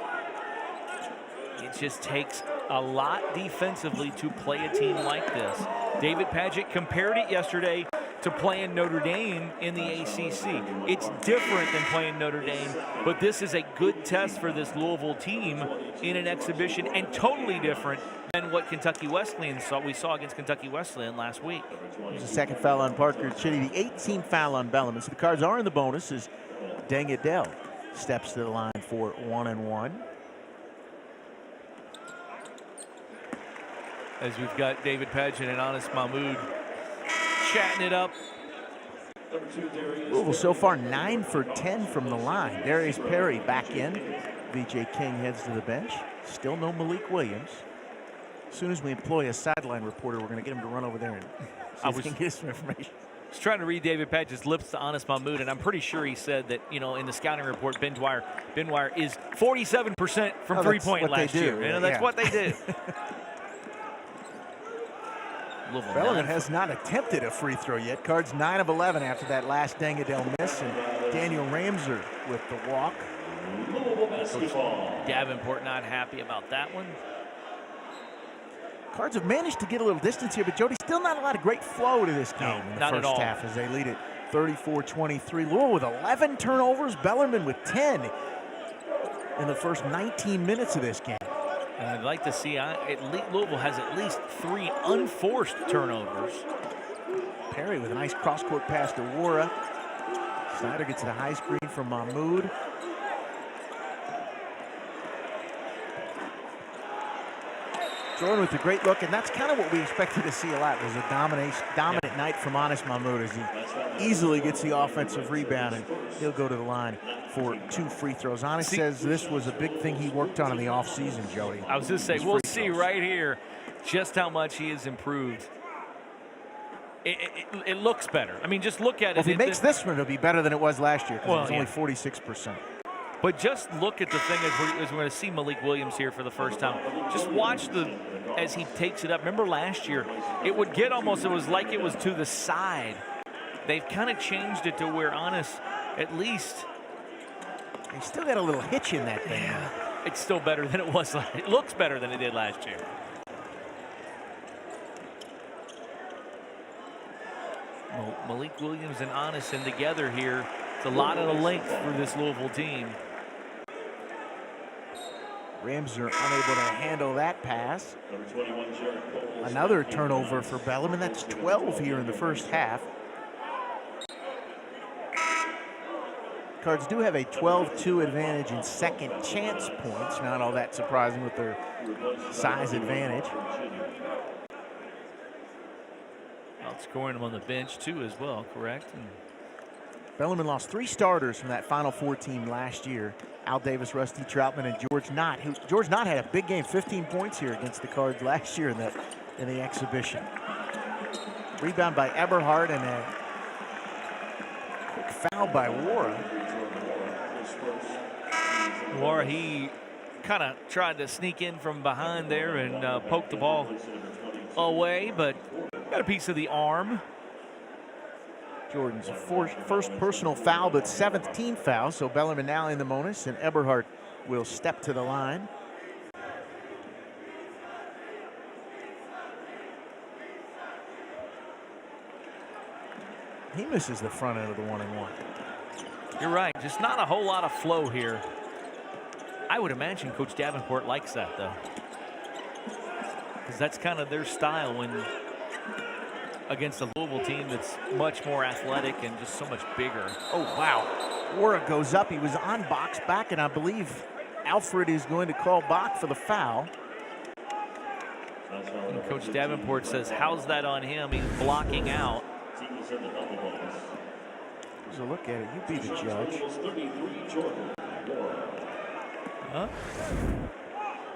It just takes a lot defensively to play a team like this. David Padgett compared it yesterday to playing Notre Dame in the ACC. It's different than playing Notre Dame, but this is a good test for this Louisville team in an exhibition, and totally different than what Kentucky Wesleyan we saw against Kentucky Wesleyan last week. There's a second foul on Parker Chitty, the 18th foul on Bellarmine. So the Cards are in the bonus as Deng Adel steps to the line for 1-1. As we've got David Padgett and Honest Mahmoud chatting it up. Louisville so far 9 for 10 from the line. Darius Perry back in. VJ King heads to the bench. Still no Malik Williams. As soon as we employ a sideline reporter, we're going to get him to run over there and So we can get some information. I was trying to read David Patch's lips to Anas Mahmoud, and I'm pretty sure he said that, in the scouting report, Ben Dwyer is 47% from three-point last year. That's what they do. Bellarmine has not attempted a free throw yet. Cards 9 of 11 after that last Dangadell miss, and Daniel Ramser with the walk. Davenport not happy about that one. Cards have managed to get a little distance here, but Jody, still not a lot of great flow to this game in the not first at all. half as they lead it 34-23. Louisville with 11 turnovers, Bellarmine with 10 in the first 19 minutes of this game. And I'd like to see Louisville has at least 3 unforced turnovers. Perry with a nice cross-court pass to Wara. Snyder gets the high screen from Mahmoud. Jordan with a great look, and that's kind of what we expected to see a lot. It was a dominant night from Anas Mahmoud as he easily gets the offensive rebound, and he'll go to the line for 2 free throws. Anas says this was a big thing he worked on in the offseason, Jody. I was just saying, we'll see right here just how much he has improved. It looks better. I mean, just look at it. If he makes this one, it'll be better than it was last year, because it was only 46%. But just look at the thing as we're going to see Malik Williams here for the first time. Just watch as he takes it up. Remember last year, it would get almost, it was like it was to the side. They've kind of changed it to where Anas, at least. He still got a little hitch in that thing. Yeah, it's still better than it was. It looks better than it did last year. Malik Williams and Anas in together here. It's a lot of the length for this Louisville team. Ramser unable to handle that pass. Another turnover for Bellarmine. That's 12 here in the first half. Cards do have a 12-2 advantage in second chance points. Not all that surprising with their size advantage. Outscoring them on the bench too as well, correct? Bellarmine lost 3 starters from that Final Four team last year. Al Davis, Rusty Troutman, and George Knott. George Knott had a big game, 15 points here against the Cards last year in the exhibition. Rebound by Eberhardt and a quick foul by Wara. Wara, he kind of tried to sneak in from behind there and poke the ball away, but got a piece of the arm. Jordan's first personal foul, but 7th team foul. So Bellarmine now in the bonus, and Eberhardt will step to the line. He misses the front end of the 1-and-1. You're right, just not a whole lot of flow here. I would imagine Coach Davenport likes that, though, because that's kind of their style when against a Louisville team that's much more athletic and just so much bigger. Oh, wow. Wara goes up. He was on box back, and I believe Alfred is going to call Bach for the foul. And Coach Davenport says, how's that on him? He's blocking out. Here's a look at it. You be the judge. Huh?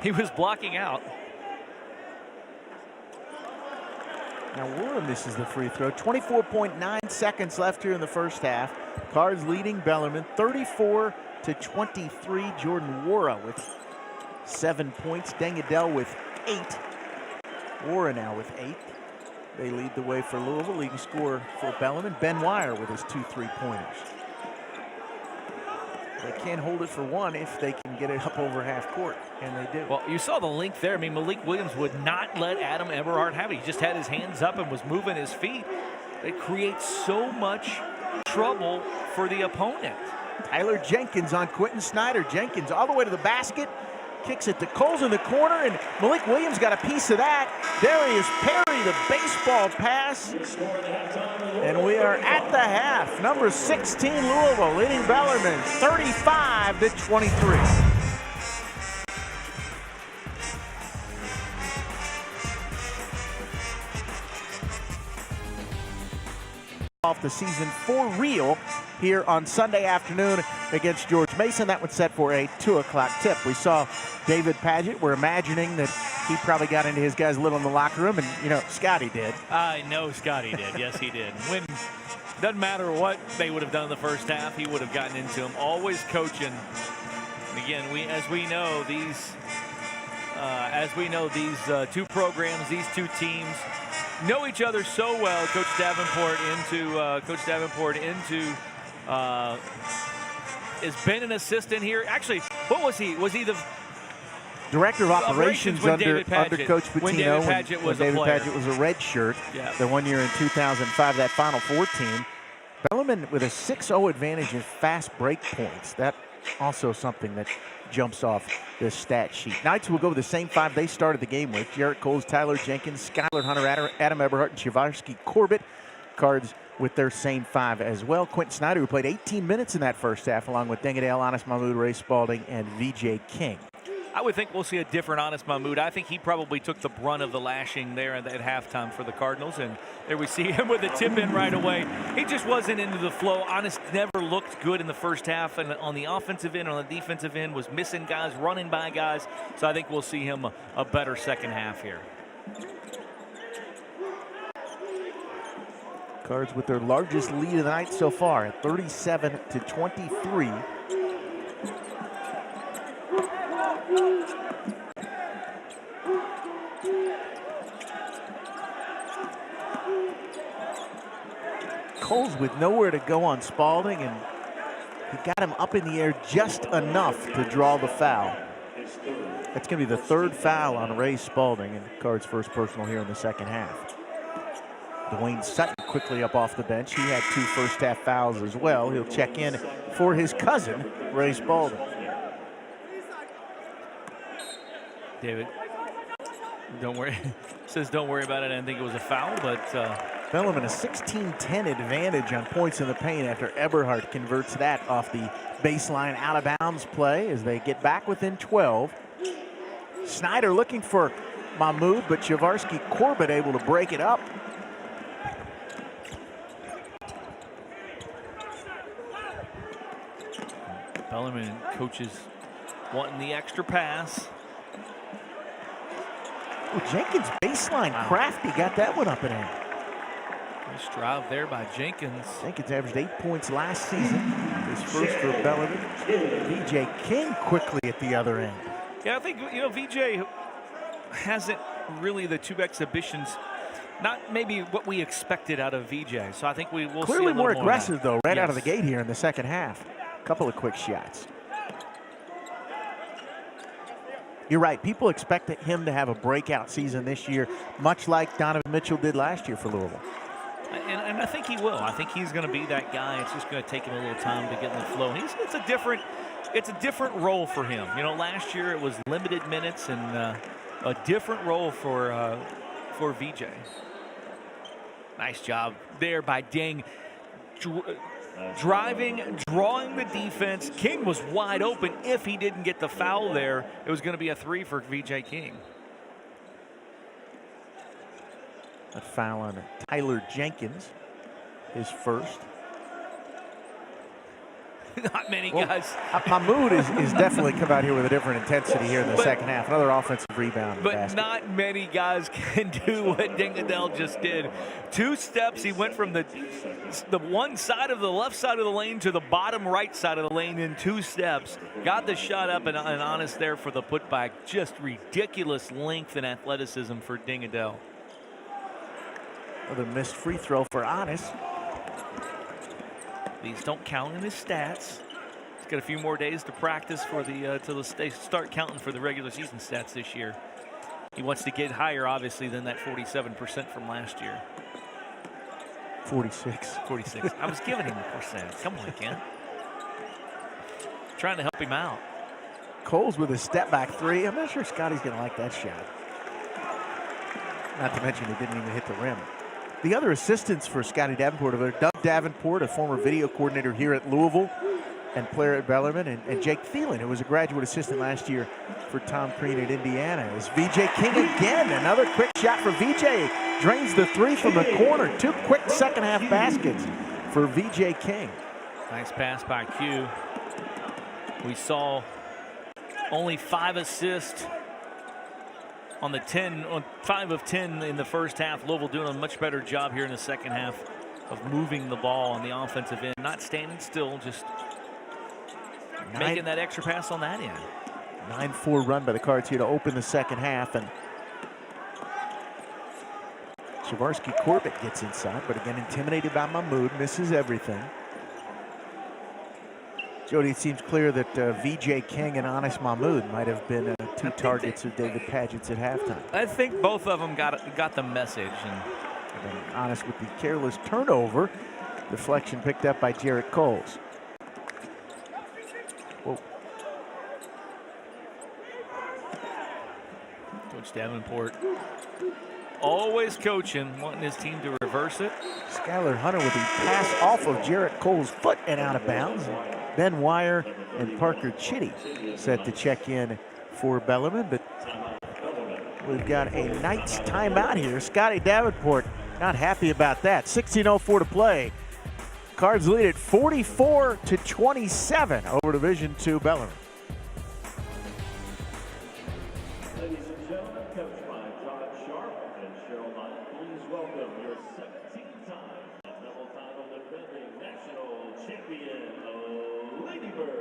He was blocking out. Now Wara misses the free throw. 24.9 seconds left here in the first half. Cards leading Bellarmine 34-23. Jordan Wara with 7 points. Dangadell with 8. Wara now with 8. They lead the way for Louisville. Leading scorer for Bellarmine, Ben Wire with his 2 3-pointers. They can hold it for 1 if they can get it up over half court, and they do. Well, you saw the link there. I mean, Malik Williams would not let Adam Eberhardt have it. He just had his hands up and was moving his feet. It creates so much trouble for the opponent. Tyler Jenkins on Quentin Snyder. Jenkins all the way to the basket. Kicks it to Coles in the corner, and Malik Williams got a piece of that. Darius Perry, the baseball pass. And we are at the half. Number 16, Louisville, leading Bellarmine 35-23. Off the season for real here on Sunday afternoon against George Mason. That one's set for a 2 o'clock tip. We saw David Padgett. We're imagining that he probably got into his guys a little in the locker room, and, you know, Scotty did. I know Scotty did. Yes, he did. Doesn't matter what they would have done in the first half, he would have gotten into them. Always coaching. And again, as we know, these two programs, these two teams know each other so well. Coach Davenport has been an assistant here. Actually, what was he? Was he the director of operations under Coach Pitino when David Padgett was a red shirt? Yeah. The 1 year in 2005, that Final Four team. Bellarmine with a 6-0 advantage in fast break points. That also something that jumps off the stat sheet. Knights will go with the same 5 they started the game with. Jarrett Coles, Tyler Jenkins, Skylar Hunter, Adam Eberhardt, and Chavarsky Corbett. Cards with their same 5 as well. Quentin Snyder, who played 18 minutes in that first half, along with Dengadale, Honest Mahmoud, Ray Spalding, and VJ King. I would think we'll see a different Honest Mahmoud. I think he probably took the brunt of the lashing there at halftime for the Cardinals, and there we see him with a tip in right away. He just wasn't into the flow. Honest never looked good in the first half, and on the offensive end, on the defensive end, was missing guys, running by guys. So I think we'll see him a better second half here. Cards with their largest lead of the night so far at 37-23. Coles with nowhere to go on Spalding, and he got him up in the air just enough to draw the foul. That's going to be the 3rd foul on Ray Spalding, and Card's first personal here in the second half. Dwayne Sutton quickly up off the bench. He had 2 first half fouls as well. He'll check in for his cousin, Ray Spalding. David, don't worry. Says don't worry about it. I didn't think it was a foul, but Bellarmine a 16-10 advantage on points in the paint after Eberhardt converts that off the baseline out of bounds play as they get back within 12. Snyder looking for Mahmoud, but Chavarsky Corbett able to break it up. Bellarmine coaches wanting the extra pass. Oh, Jenkins baseline, crafty, got that one up and in. Nice drive there by Jenkins. Jenkins averaged 8 points last season. His first for Bellarmine. VJ King quickly at the other end. Yeah, I think, you know, VJ hasn't really the 2 exhibitions. Not maybe what we expected out of VJ. So I think we will clearly see a more little aggressive though, right out of the Yes. gate here in the second half. A couple of quick shots. You're right. People expect him to have a breakout season this year, much like Donovan Mitchell did last year for Louisville. And I think he will. I think he's going to be that guy. It's just going to take him a little time to get in the flow. And it's a different role for him. You know, last year it was limited minutes and a different role for VJ. Nice job there by Deng. Driving, drawing the defense. King was wide open. If he didn't get the foul there, it was going to be a 3 for VJ King. A foul on Tyler Jenkins, his first. Not many guys. Mahmoud is definitely come out here with a different intensity here in the second half. Another offensive rebound. But not many guys can do what Dengadale just did. 2 steps, he went from the one side of the left side of the lane to the bottom right side of the lane in 2 steps. Got the shot up and Honest there for the putback. Just ridiculous length and athleticism for Dengadale. Another missed free throw for Honest. These don't count in his stats. He's got a few more days to practice for the till they start counting for the regular season stats this year. He wants to get higher, obviously, than that 47% from last year. 46. 46. I was giving him a percent. Come on, Ken. Trying to help him out. Coles with a step back 3. I'm not sure Scotty's going to like that shot. Not to mention he didn't even hit the rim. The other assistants for Scotty Davenport are Doug Davenport, a former video coordinator here at Louisville and player at Bellarmine, and Jake Thielen, who was a graduate assistant last year for Tom Crean at Indiana. Is VJ King again. Another quick shot for VJ. Drains the 3 from the corner. 2 quick second half baskets for VJ King. Nice pass by Q. We saw only 5 assists on the 5 of 10 in the first half. Louisville doing a much better job here in the second half of moving the ball on the offensive end, not standing still, just making that extra pass on that end. 9-4 run by the Cards here to open the second half, and Chavarsky Corbett gets inside, but again intimidated by Mahmoud, misses everything. Jody, it seems clear that VJ King and Anas Mahmoud might have been 2 targets of David Padgett's at halftime. I think both of them got the message. And Anas with the careless turnover. Deflection picked up by Jarrett Coles. Whoa. Coach Davenport always coaching, wanting his team to reverse it. Skylar Hunter with the pass off of Jarrett Cole's foot and out of bounds. Ben Wire and Parker Chitty set to check in for Bellarmine, but we've got a Knights timeout here. Scotty Davenport not happy about that. 16:04 to play. Cards lead at 44-27 over Division II Bellarmine. Ladies and gentlemen, coached by Todd Sharp and Cheryl Knight, please welcome your 17-time and double title defending national champion, Lady Birds.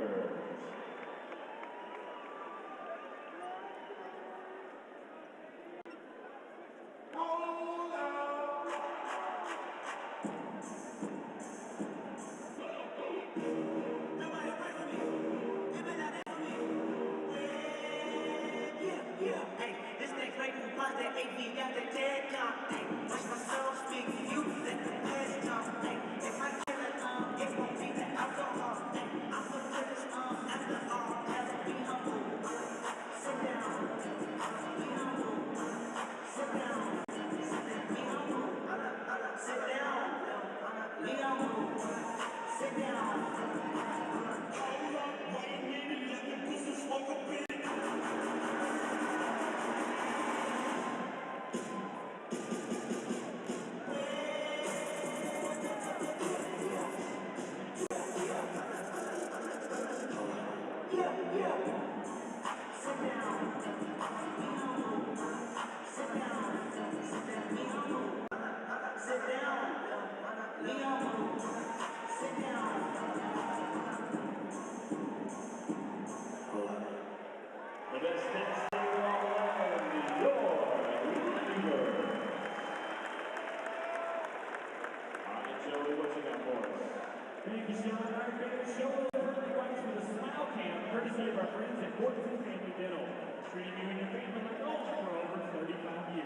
Thank you, Sean. Our favorite show of the birthday rights with a smile cam, courtesy of our friends at Gordon Family Dental, treating you and your family like gold for over 35 years.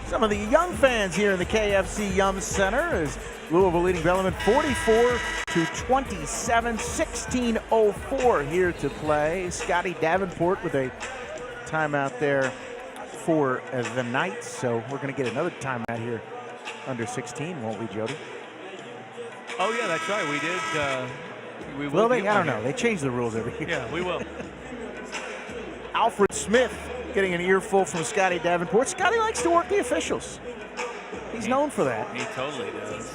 Some of the young fans here in the KFC Yum Center as Louisville leading Bellarmine 44-27, 16:04 here to play. Scotty Davenport with a timeout there for the Knights. So we're going to get another timeout here under 16, won't we, Jody? Oh yeah, that's right. We did. We will. Well, I don't know. They change the rules every year. Yeah, we will. Alfred Smith getting an earful from Scotty Davenport. Scotty likes to work the officials. He's known for that. He totally does.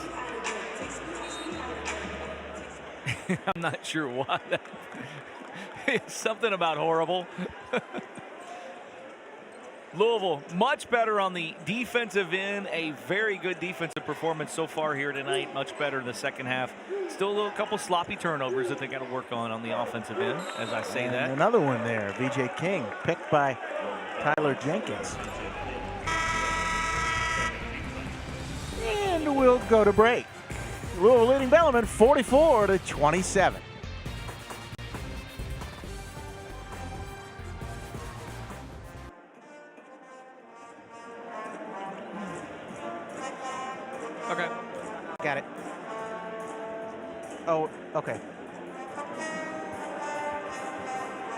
I'm not sure why. It's something about horrible. Louisville, much better on the defensive end. A very good defensive performance so far here tonight. Much better in the second half. Still a couple sloppy turnovers that they got to work on the offensive end, as I say that. Another one there. VJ King picked by Tyler Jenkins. And we'll go to break. Louisville leading Bellarmine 44-27. Okay. Got it. Oh, okay.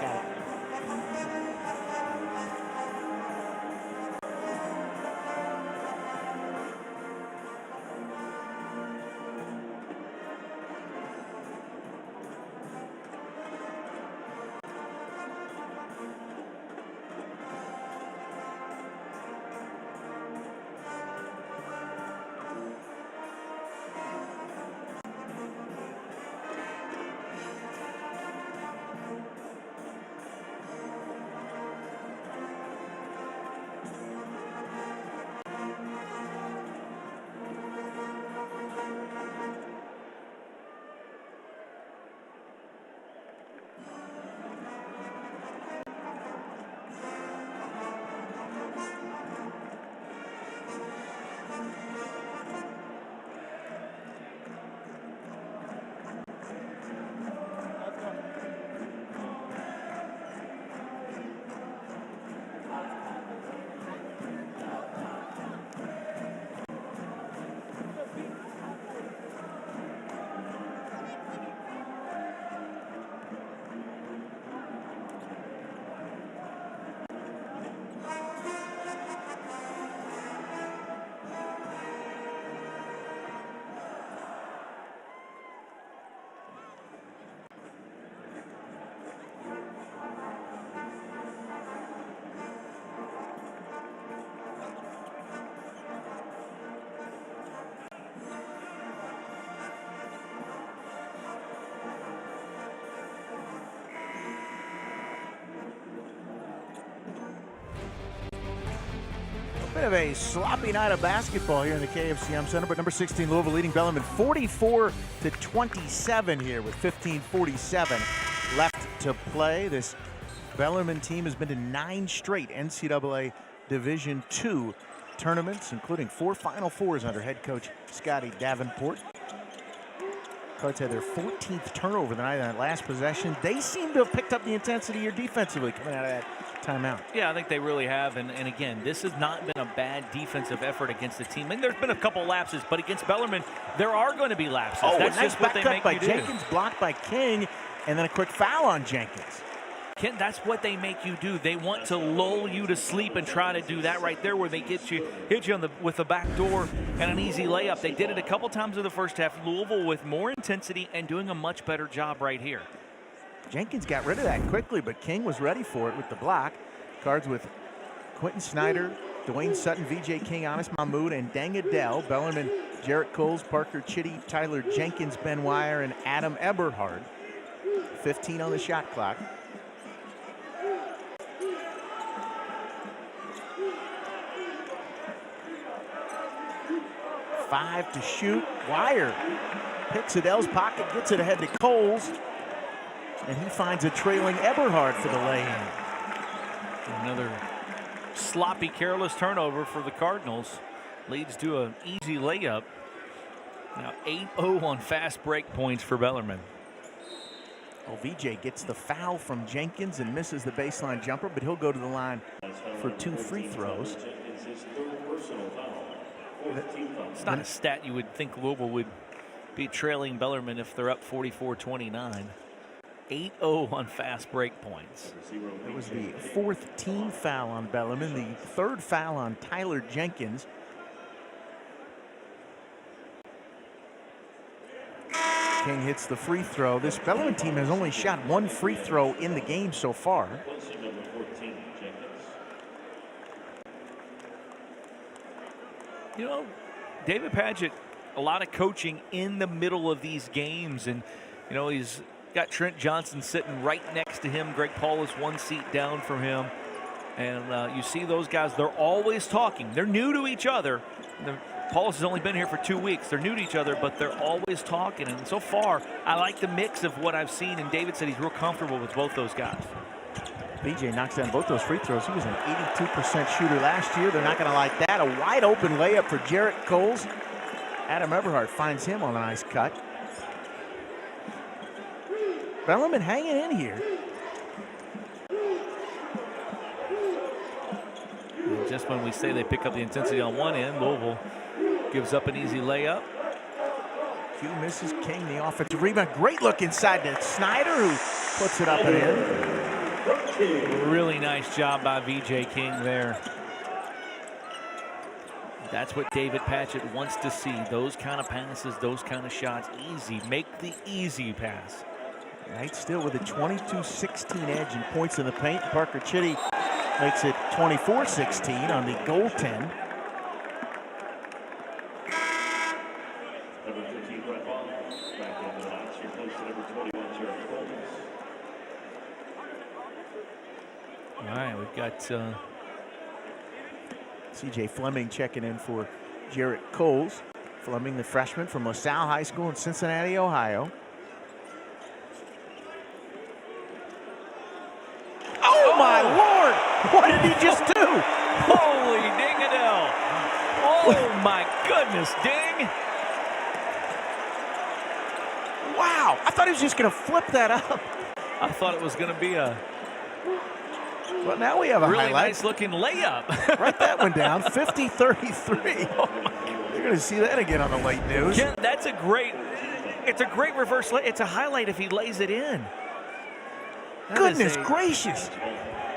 Got it. of a sloppy night of basketball here in the KFCM Center, but number 16 Louisville leading Bellarmine 44-27 here with 15:47 left to play. This Bellarmine team has been to 9 straight NCAA Division II tournaments, including 4 Final Fours under head coach Scotty Davenport. Cards had their 14th turnover the night of that last possession. They seem to have picked up the intensity here defensively coming out of that timeout. Yeah, I think they really have. And again, this has not been a bad defensive effort against the team. And there's been a couple lapses, but against Bellarmine, there are going to be lapses. Oh, that's nice just what they back make cut by you do. Jenkins, blocked by King, and then a quick foul on Jenkins. Ken, that's what they make you do. They want to lull you to sleep and try to do that right there where they hit you with the back door and an easy layup. They did it a couple times in the first half. Louisville with more intensity and doing a much better job right here. Jenkins got rid of that quickly, but King was ready for it with the block. Cards with Quentin Snyder, Dwayne Sutton, VJ King, Anas Mahmoud, and Deng Adel. Bellarmine, Jarrett Coles, Parker Chitty, Tyler Jenkins, Ben Wire, and Adam Eberhard. 15 on the shot clock. Five to shoot. Wire picks Adele's pocket, gets it ahead to Coles, and he finds a trailing Eberhard for the lay-in. Another sloppy, careless turnover for the Cardinals. Leads to an easy layup. Now 8-0 on fast break points for Bellarmine. Well, VJ gets the foul from Jenkins and misses the baseline jumper, but he'll go to the line for 2 free throws. It's not a stat you would think Louisville would be trailing Bellarmine if they're up 44-29. 8-0 on fast break points. It was the 4th team foul on Bellarmine, the 3rd foul on Tyler Jenkins. King hits the free throw. This Bellarmine team has only shot 1 free throw in the game so far. You know, David Padgett, a lot of coaching in the middle of these games, and you know, he's got Trent Johnson sitting right next to him. Greg Paul is 1 seat down from him, and you see those guys, they're always talking. They're new to each other. Paul's has only been here for 2 weeks. They're new to each other, but they're always talking, and so far I like the mix of what I've seen, and David said he's real comfortable with both those guys. BJ knocks down both those free throws. He was an 82% shooter last year. They're not going to like that. A wide open layup for Jarrett Coles. Adam Eberhard finds him on a nice cut. Bellarmine hanging in here. And just when we say they pick up the intensity on one end, Louisville gives up an easy layup. Q misses King, the offensive rebound. Great look inside to Snyder, who puts it up and in. Really nice job by VJ King there. That's what David Padgett wants to see. Those kind of passes, those kind of shots. Easy. Make the easy pass. Knight still with a 22-16 edge in points in the paint. Parker Chitty makes it 24-16 on the goaltend. Number 15, Brett Bond, back into the box, replaced to number 21, Jarrett Coles. All right, we've got CJ Fleming checking in for Jarrett Coles. Fleming, the freshman from LaSalle High School in Cincinnati, Ohio. Oh my Lord! What did he just do? holy ding-a-dell. Oh my goodness, ding. Wow, I thought he was just gonna flip that up. I thought it was gonna be a Well, now we have a really highlight. nice looking layup. Write that one down, 50-33. You're gonna see that again on the late news. Ken, that's a great, it's a great reverse lay. It's a highlight if he lays it in. That Goodness is a gracious.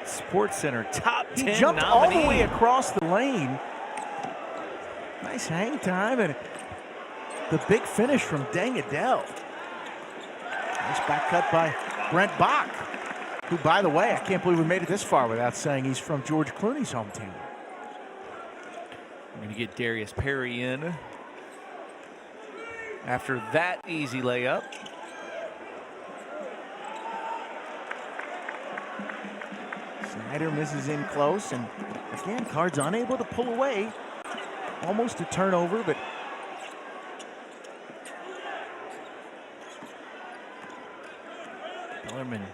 Sports Center top 10 He jumped nominee. all the way across the lane. Nice hang time and the big finish from Deng Adel. Nice back cut by Brent Bach, who, by the way, I can't believe we made it this far without saying he's from George Clooney's hometown. We're going to get Darius Perry in after that easy layup. Snyder misses in close, and Again, Cards unable to pull away. Almost a turnover, but Bellarmine.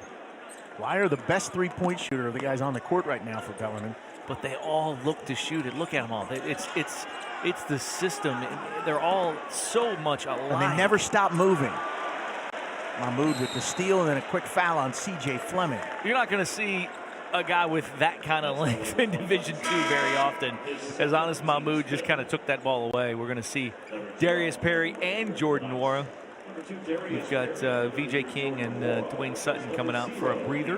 Dwyer, the best three-point shooter of the guys on the court right now for Bellarmine. But they all look to shoot it. Look at them all. It's the system. They're all so much alike. And they never stop moving. Mahmoud with the steal and then a quick foul on C.J. Fleming. You're not going to see a guy with that kind of length in Division II very often. As Anas Mahmoud just kind of took that ball away. We're going to see Darius Perry and Jordan Nwora. We've got VJ King and Dwayne Sutton coming out for a breather.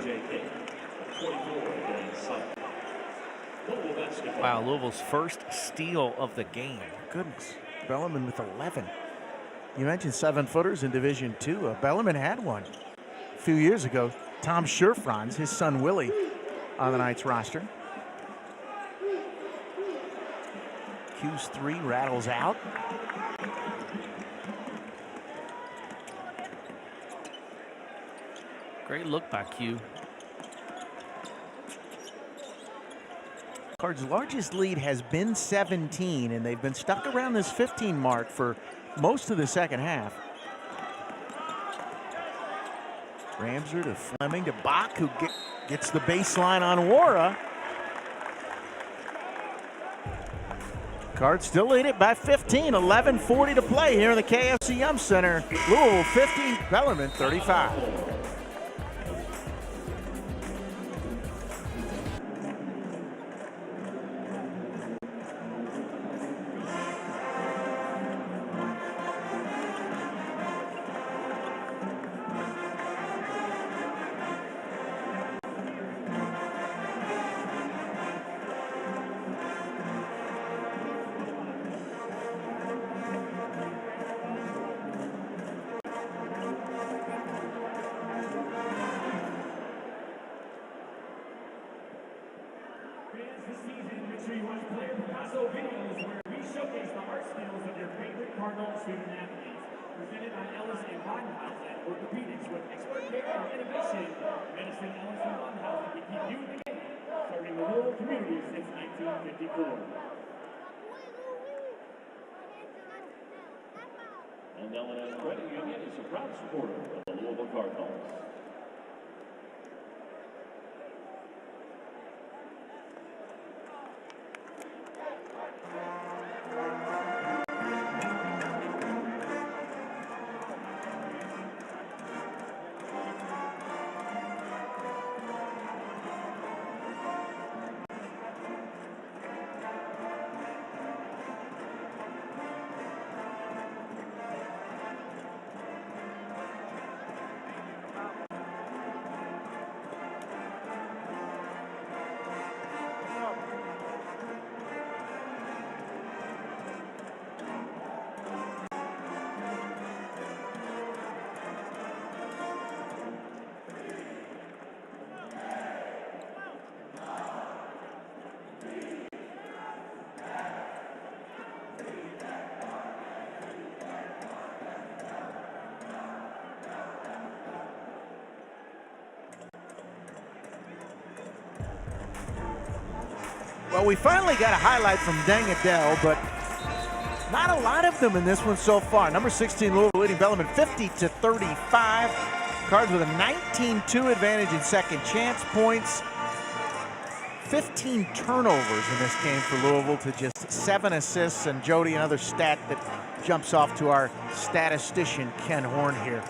Wow, Louisville's first steal of the game. Goodness. Bellarmine with 11. You mentioned 7-footers in Division II. Bellarmine had one a few years ago. Tom Scherfranz, his son Willie, on the Knights roster. Q's 3 rattles out. Great look by Q. Cards' largest lead has been 17, and they've been stuck around this 15 mark for most of the second half. Ramser to Fleming to Bach, who gets the baseline on Nwora. Cards still lead it by 15, 11:40 to play here in the KFC Yum Center. Louisville 50, Bellarmine 35. This season, make sure you watch Player Picasso videos where we showcase the art skills of your favorite Cardinal student athletes. Presented by Ellis and Reinhausen Orthopedics with expert care and innovation. Medicine Ellis and Reinhausen can keep you in the game, serving the rural community since 1954. And L&S Credit Union is a proud supporter of the Louisville Cardinals. Well, we finally got a highlight from Dangadell, but not a lot of them in this one so far. Number 16, Louisville leading Bellarmine 50-35. Cards with a 19-2 advantage in second chance points. 15 turnovers in this game for Louisville to just 7 assists. And Jody, another stat that jumps off to our statistician Ken Horn here.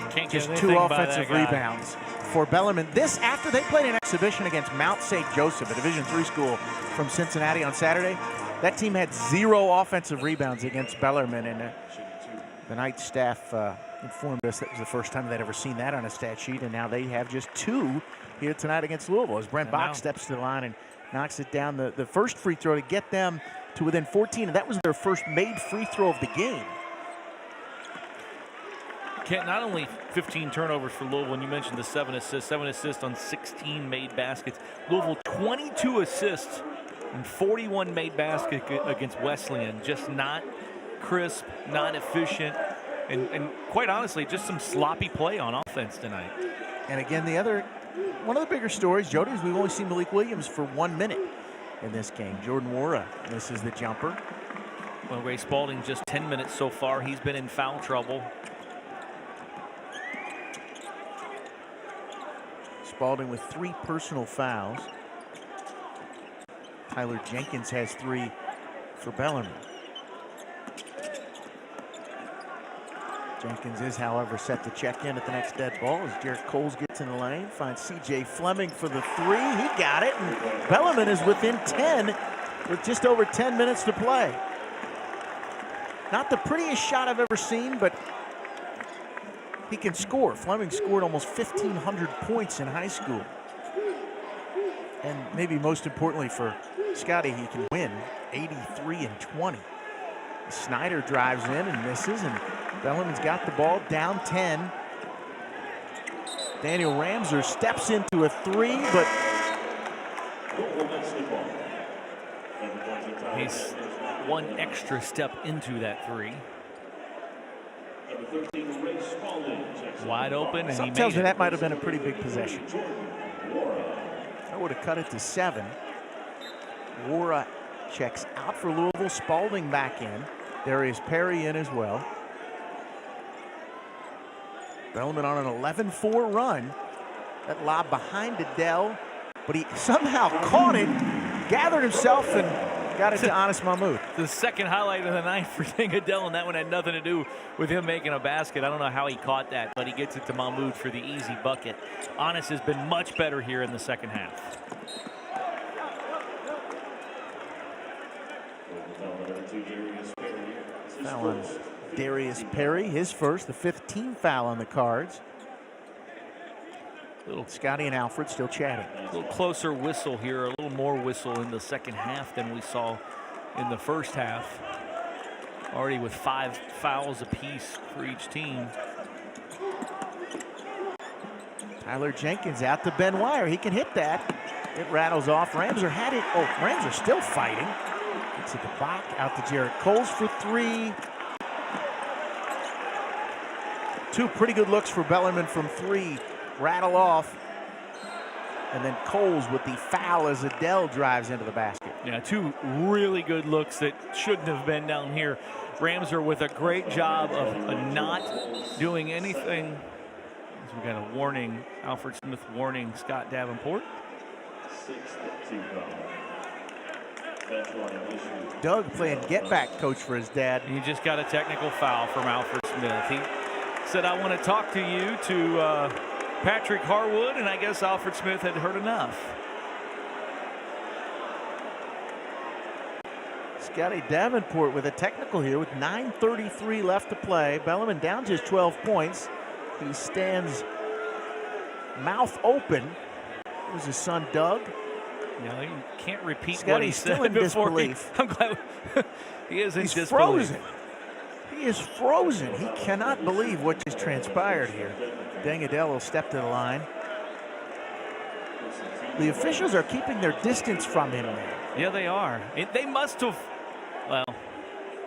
Can't just get 2 offensive by that guy. rebounds for Bellarmine. This after they played an exhibition against Mount St. Joseph, a Division III school from Cincinnati on Saturday. That team had 0 offensive rebounds against Bellarmine, and the Knights staff informed us that was the first time they'd ever seen that on a stat sheet, and now they have just 2 here tonight against Louisville as Brent Bach steps to the line and knocks it down. The first free throw to get them to within 14, and that was their first made free throw of the game. Kent, not only 15 turnovers for Louisville, and you mentioned the 7 assists on 16 made baskets. Louisville 22 assists and 41 made baskets against Wesleyan. Just not crisp, not efficient, and quite honestly, just some sloppy play on offense tonight. And again, one of the bigger stories, Jody, is we've only seen Malik Williams for 1 minute. in this game. Jordan Wara misses the jumper. Well, Ray Spalding just 10 minutes so far. He's been in foul trouble. Spalding with 3 personal fouls. Tyler Jenkins has 3 for Bellarmine. Jenkins is, however, set to check in at the next dead ball as Jarrett Coles gets in the lane, finds C.J. Fleming for the 3. He got it, and Bellarmine is within 10 with just over 10 minutes to play. Not the prettiest shot I've ever seen, but he can score. Fleming scored almost 1,500 points in high school. And maybe most importantly for Scotty, he can win 83-20. Snyder drives in and misses, and Bellarmine's got the ball down 10. Daniel Ramser steps into a 3, but he's one extra step into that 3. Wide open, and something he tells made me it. that might have been a pretty big possession. That would have cut it to 7. Wara checks out for Louisville. Spalding back in. Darius Perry in as well. Bellarmine on an 11-4 run. That lob behind Adele, but he somehow caught it, gathered himself, and got it to Anas Mahmoud. The second highlight of the night for Deng Adel, and that one had nothing to do with him making a basket. I don't know how he caught that, but he gets it to Mahmoud for the easy bucket. Anas has been much better here in the second half. Foul on Darius Perry, his first, the 5th team foul on the cards. Scotty and Alfred still chatting. A little closer whistle here, a little more whistle in the second half than we saw in the first half. Already with 5 fouls apiece for each team. Tyler Jenkins out to Ben Wire. He can hit that. It rattles off. Ramser had it. Oh, Ramser still fighting. Gets it to Bach. Out to Jarrett Coles for 3. 2 pretty good looks for Bellarmine from 3. Rattle off. And then Coles with the foul as Adele drives into the basket. Yeah, 2 really good looks that shouldn't have been down here. Ramser with a great job of not doing anything. As we got a warning, Alfred Smith warning Scott Davenport. Doug playing get-back coach for his dad. He just got a technical foul from Alfred Smith. He said, I want to talk to you, to Patrick Harwood, and I guess Alfred Smith had heard enough. Scotty Davenport with a technical here with 9:33 left to play. Bellarmine down just 12 points. He stands mouth open. There's his son, Doug. Yeah, he can't repeat Scotty's what he still said in before. disbelief. I'm glad he is in He's disbelief. frozen. He is frozen. He cannot believe what just transpired here. Deng Adel will step to the line. The officials are keeping their distance from him now. Yeah, they are. They must have, well,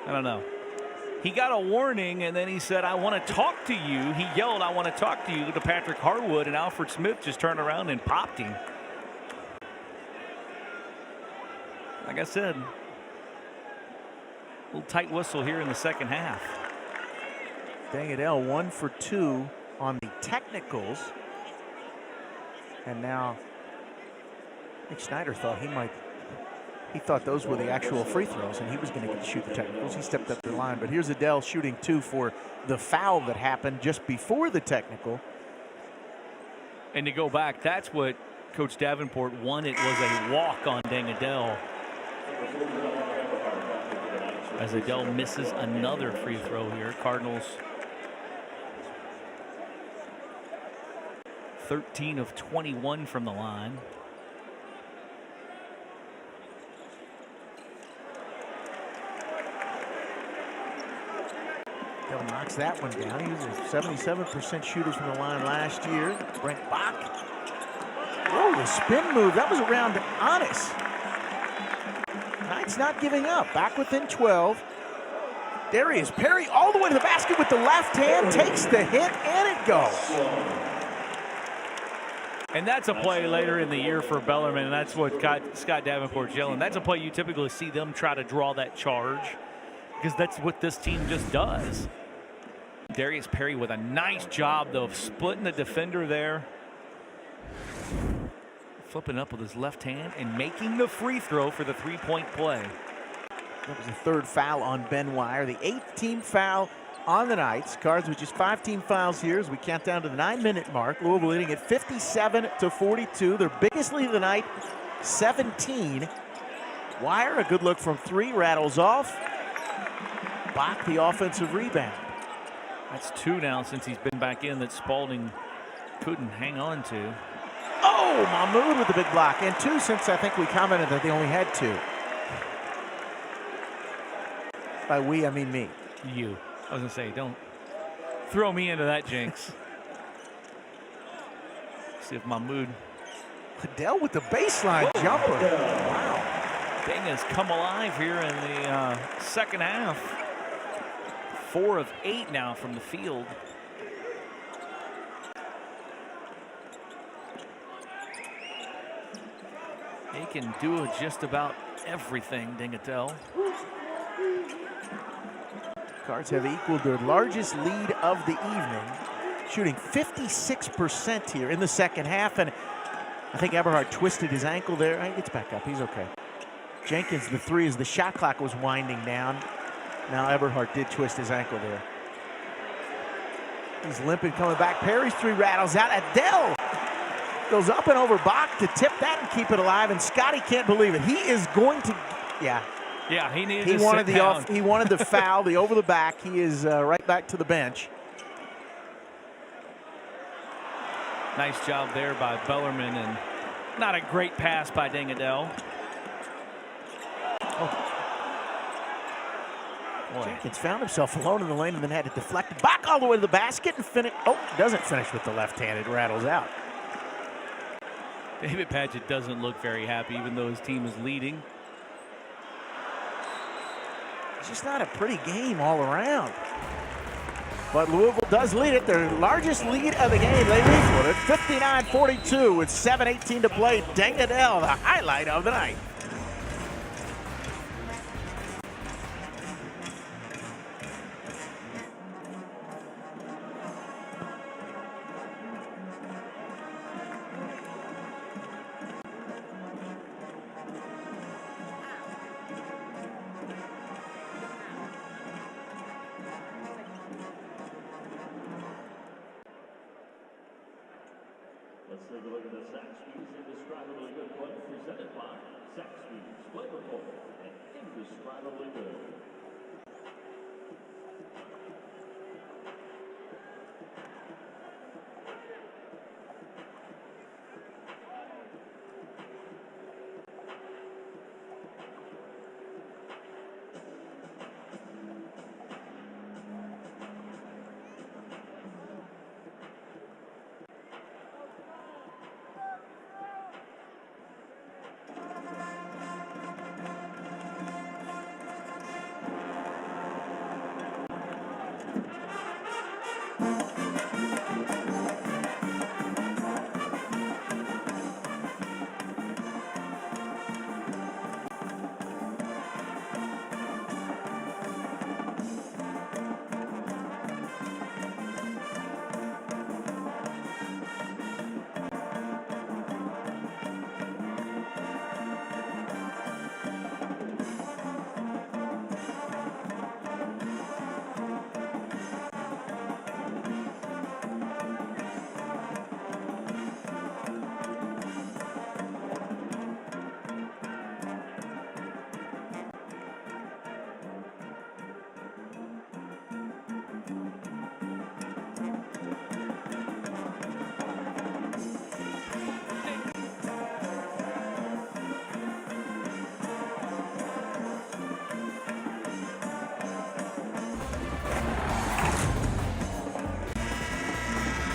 I don't know. He got a warning, and then he said, I want to talk to you. He yelled, I want to talk to you, to Patrick Harwood, and Alfred Smith just turned around and popped him. Like I said, a little tight whistle here in the second half. Deng Adel 1 for 2 on the technicals. And now Nick Snyder thought he thought those were the actual free throws, and he was going to get to shoot the technicals. He stepped up to the line, but here's Adele shooting 2 for the foul that happened just before the technical. And to go back, that's what Coach Davenport wanted, was a walk on Deng Adel. As Adele misses another free throw here. Cardinals 13 of 21 from the line. Adele knocks that one down. He was a 77% shooter from the line last year. Brent Bach. Oh, the spin move. That was around Anas. Knight's not giving up. Back within 12. Darius Perry all the way to the basket with the left hand. Takes the hit, and it goes. And that's a play later in the year for Bellarmine, and that's what Scott Davenport's yelling. That's a play you typically see them try to draw that charge, because that's what this team just does. Darius Perry with a nice job, though, of splitting the defender there. Flipping up with his left hand and making the free throw for the three-point play. That was the third foul on Ben Wire, the 8th team foul on the night. Cards with just 5 team fouls here as we count down to the 9-minute mark. Louisville leading at 57-42. Their biggest lead of the night, 17. Wire, a good look from 3, rattles off. Bach, the offensive rebound. That's 2 now since he's been back in that Spalding couldn't hang on to. Oh, Mahmoud with the big block. And 2 since I think we commented that they only had 2. By we, I mean me. You. I was going to say, don't throw me into that jinx. See if Mahmoud. Liddell with the baseline jumper. Wow. Dang has come alive here in the second half. 4 of 8 now from the field. He can do just about everything, Dingatel. Cards have equaled their largest lead of the evening, shooting 56% here in the second half. And I think Eberhard twisted his ankle there. He gets back up. He's okay. Jenkins, the 3 as the shot clock was winding down. Now Eberhard did twist his ankle there. He's limping coming back. Perry's 3 rattles out. Adele goes up and over Bach to tip that and keep it alive. And Scotty can't believe it. He is going to, Yeah, he needed he to wanted sit the down. he wanted the foul, the over the back. He is right back to the bench. Nice job there by Bellarmine, and not a great pass by Dingadell. Boy. Jenkins found himself alone in the lane and then had to deflect it back all the way to the basket and finish. Oh, doesn't finish with the left hand. It rattles out. David Padgett doesn't look very happy, even though his team is leading. It's just not a pretty game all around. But Louisville does lead it, their largest lead of the game. They lead it 59-42 with 7:18 to play. Dingadell, the highlight of the night. Let's take a look at the Zaxby's Indescribably Good play presented by Zaxby's, flavorful and indescribably good.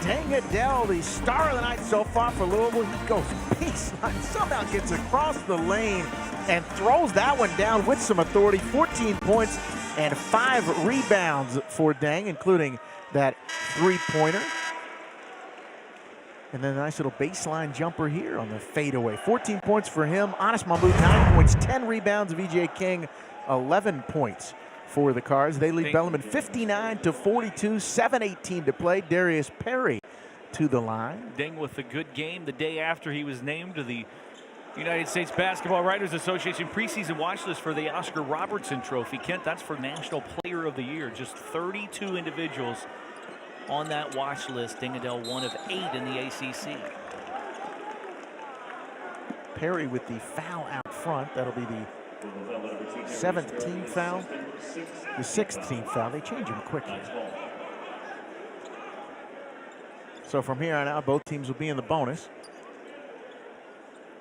Dingadell, the star of the night so far for Louisville. He goes baseline, somehow gets across the lane and throws that one down with some authority. 14 points and 5 rebounds for Dang, including that 3-pointer. And then a nice little baseline jumper here on the fadeaway. 14 points for him. Anas Mahmoud, 9 points, 10 rebounds. VJ King, 11 points for the Cards. They lead Bellarmine 59-42, 7:18 to play. Darius Perry to the line. Ding with a good game the day after he was named to the United States Basketball Writers Association preseason watch list for the Oscar Robertson Trophy. Kent, that's for National Player of the Year. Just 32 individuals on that watch list. Dingadell, one of 8 in the ACC. Perry with the foul out front. That'll be the 17th foul, the 16th foul. They change him quickly. So from here on out, both teams will be in the bonus.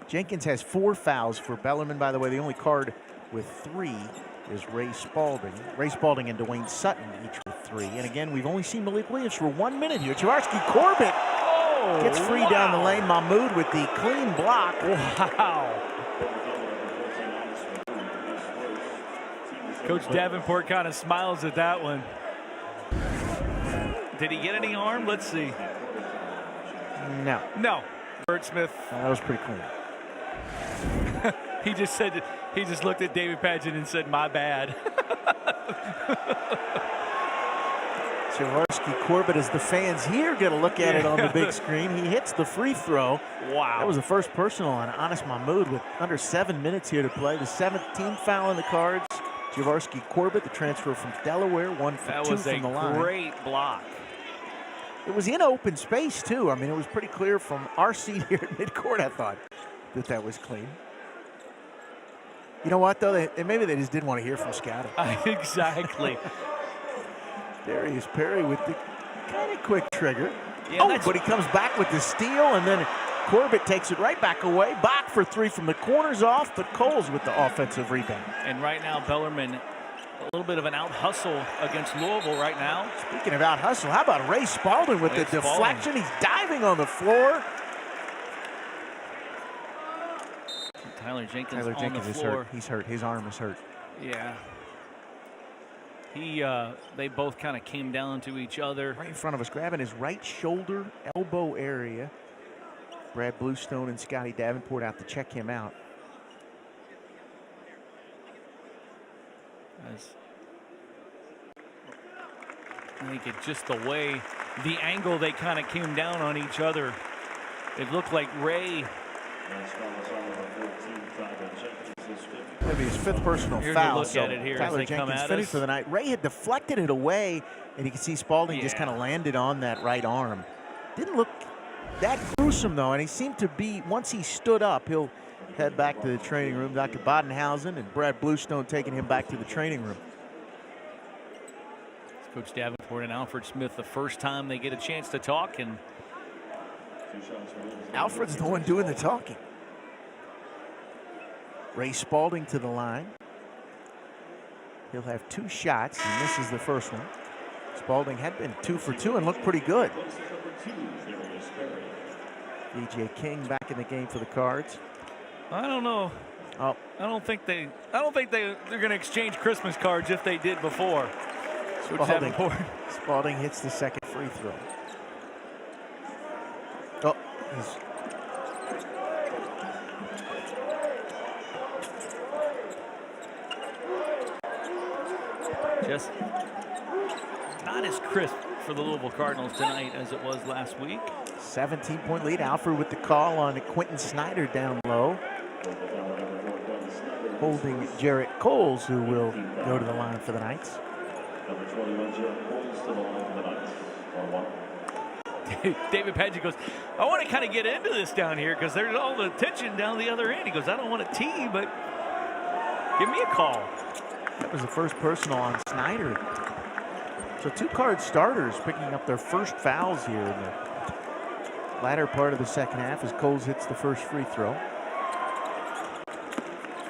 Jenkins has 4 fouls for Bellarmine. By the way, the only card with 3 is Ray Spalding. Ray Spalding and Dwayne Sutton each with 3. And again, we've only seen Malik Williams for 1 minute here. Jaworski Corbett gets free down the lane. Mahmoud with the clean block. Wow. Coach Davenport kind of smiles at that one. Did he get any harm? Let's see. No. No. Bert Smith. That was pretty clean. He just looked at David Padgett and said, "My bad." Jaworski Corbett, as the fans here get a look at it on the big screen, he hits the free throw. Wow. That was the first personal on Anas Mahmoud with under 7 minutes here to play. The 17th foul in the Cards. Jaworski Corbett, the transfer from Delaware, 1 for 2 from the line. That was a great block. It was in open space, too. I mean, it was pretty clear from our seat here at midcourt, I thought, that was clean. You know what, though? Maybe they just didn't want to hear from scouting. Exactly. Darius Perry with the kind of quick trigger. Yeah, but he comes back with the steal, and then Corbett takes it right back away. Bach for 3 from the corners off, but Coles with the offensive rebound. And right now, Bellarmine, a little bit of an out-hustle against Louisville right now. Speaking of out-hustle, how about Ray Spalding with the deflection? He's diving on the floor. Tyler Jenkins on the is floor. hurt. He's hurt. His arm is hurt. Yeah. They both kind of came down to each other. Right in front of us, grabbing his right shoulder, elbow area. Brad Bluestone and Scotty Davenport out to check him out. I think it's just the way, the angle they kind of came down on each other. It looked like Ray. Maybe his 5th personal Here's foul. a look at it here Tyler as they come Jenkins at finished us. for the night. Ray had deflected it away, and you can see Spalding just kind of landed on that right arm. Didn't look that gruesome, though, and he seemed to be, once he stood up, he'll head back to the training room. Dr. Bodenhausen and Brad Bluestone taking him back to the training room. Coach Davenport and Alfred Smith, the first time they get a chance to talk, and Alfred's the one doing the talking. Ray Spalding to the line. He'll have 2 shots, and this is the first one. Spalding had been 2 for 2 and looked pretty good. VJ King back in the game for the Cards. I don't know. Oh, I don't think they're going to exchange Christmas cards if they did before. Spalding hits the second free throw. Oh, just not as crisp for the Louisville Cardinals tonight as it was last week. 17-point lead. Alfred with the call on Quentin Snyder down low. Holding Jarrett Coles, who will go to the line for the Knights. Number 21, Jarrett Coles to the line for the Knights. 1-1. David Padgett goes, I want to kind of get into this down here because there's all the tension down the other end. He goes, I don't want to tee, but give me a call. That was the first personal on Snyder. So 2 Card starters picking up their first fouls here in the latter part of the second half as Coles hits the first free throw.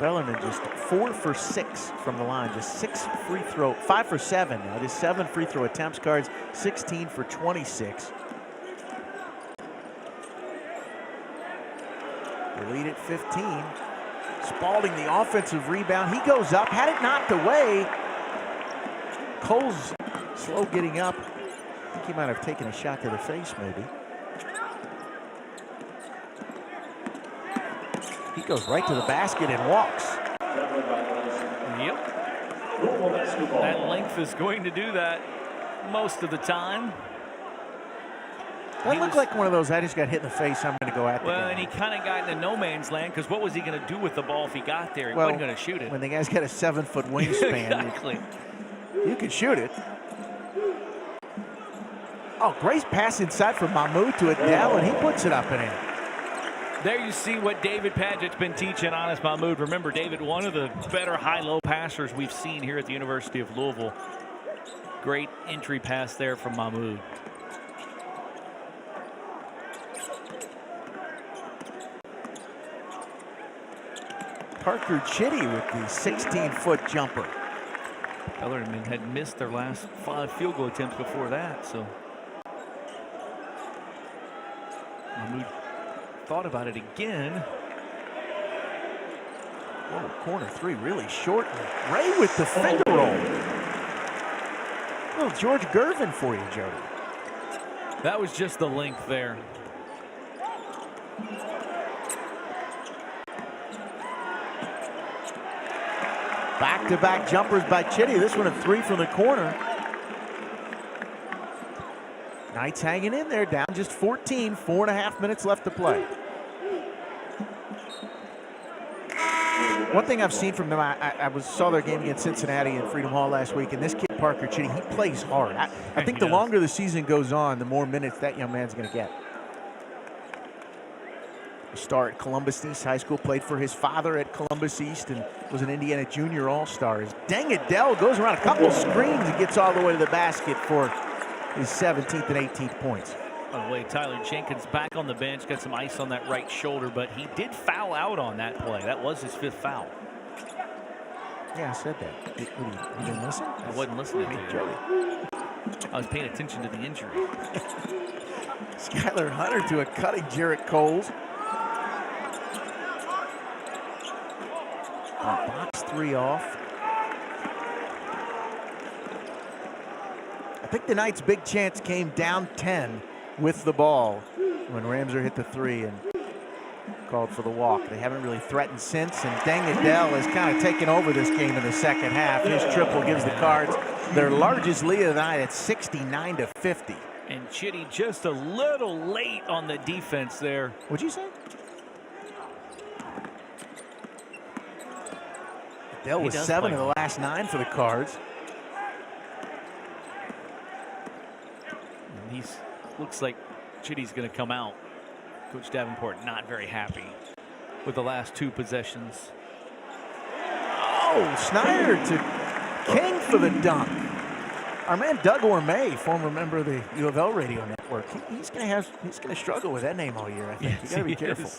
Bellarmine just 4 for 6 from the line, just 5 for 7 now, just 7 free throw attempts. Cards 16 for 26. They lead at 15. Spalding the offensive rebound. He goes up, had it knocked away. Coles slow getting up. I think he might have taken a shot to the face maybe. He goes right to the basket and walks. Yep. Louisville basketball. That length is going to do that most of the time. That looked like one of those, I just got hit in the face, I'm going to go at the Well, guy. and he kind of got into no man's land because what was he going to do with the ball if he got there? He wasn't going to shoot it. When the guy's got a 7-foot wingspan, Exactly. you can shoot it. Oh, great pass inside from Mahmoud to Adele, and he puts it up and in. There you see what David Padgett's been teaching Anas Mahmoud. Remember, David, one of the better high-low passers we've seen here at the University of Louisville. Great entry pass there from Mahmoud. Parker Chitty with the 16-foot jumper. Bellarmine had missed their last 5 field goal attempts before that, so Mahmoud thought about it again. Oh, corner 3 really short. Ray with the finger roll. Little George Gervin for you, Jody. That was just the length there. Back-to-back jumpers by Chitty. This one a 3 from the corner. Knights hanging in there, down just 14, 4.5 minutes left to play. One thing I've seen from them, I saw their game against Cincinnati in Freedom Hall last week, and this kid, Parker Chitty, he plays hard. I think the longer the season goes on, the more minutes that young man's going to get. Star at Columbus East High School, played for his father at Columbus East and was an Indiana Junior All-Star. As Dengadell goes around a couple screens and gets all the way to the basket for his 17th and 18th points. By the way, Tyler Jenkins back on the bench, got some ice on that right shoulder, but he did foul out on that play. That was his 5th foul. Yeah, I said that. You didn't listen? I wasn't listening to you. Jody. I was paying attention to the injury. Skylar Hunter to a cutting Jarrett Coles. Box 3 off. I think the Knights' big chance came down 10 with the ball when Ramser hit the 3 and called for the walk. They haven't really threatened since, and Dengadell has kind of taken over this game in the second half. His triple gives the Cards their largest lead of the night at 69-50. And Chitty just a little late on the defense there. What'd you say? Adele was 7 of the last 9 for the Cards. And looks like Chitty's going to come out. Coach Davenport not very happy with the last 2 possessions. Oh, Snyder to King for the dunk. Our man Doug Orme, former member of the U of L radio network, he's going to struggle with that name all year. I think you got to be careful.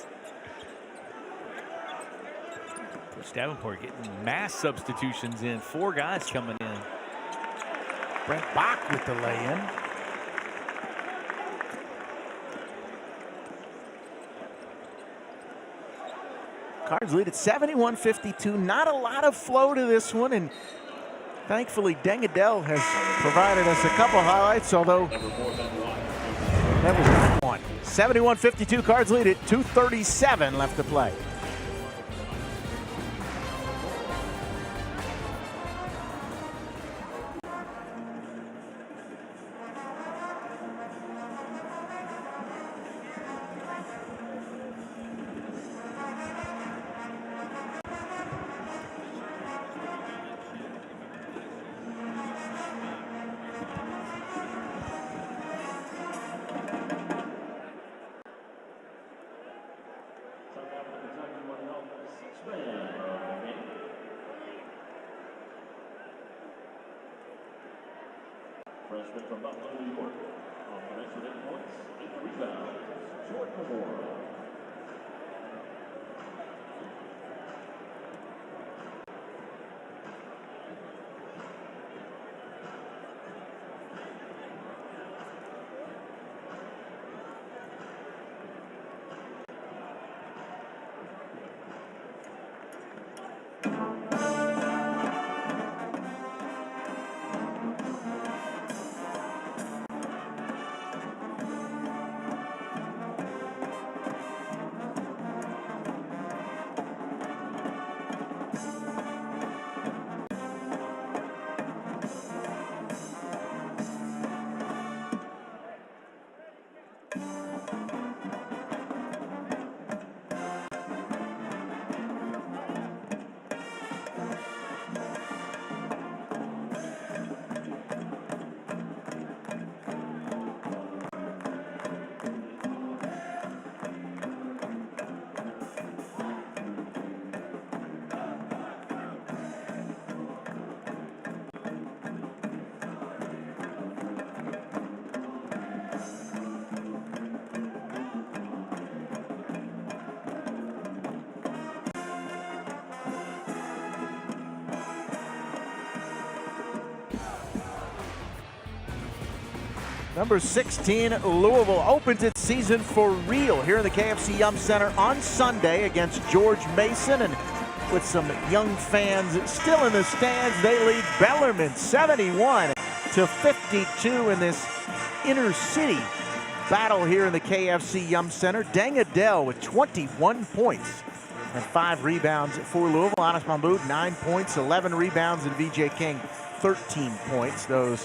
Coach Davenport getting mass substitutions in. 4 guys coming in. Brent Bach with the lay-in. Cards lead at 71-52. Not a lot of flow to this one, and thankfully Dengadell has provided us a couple highlights, although that was not one. 71-52, Cards lead at 2:37 left to play. Freshman from Buffalo, New York. Offense with 8 points, 8 rebounds. Jordan Moore. Number 16, Louisville opens its season for real here in the KFC Yum Center on Sunday against George Mason. And with some young fans still in the stands, they lead Bellarmine 71-52 in this inner city battle here in the KFC Yum Center. Dangadell with 21 points and 5 rebounds for Louisville. Anas Mahmoud, 9 points, 11 rebounds, and VJ King, 13 points. Those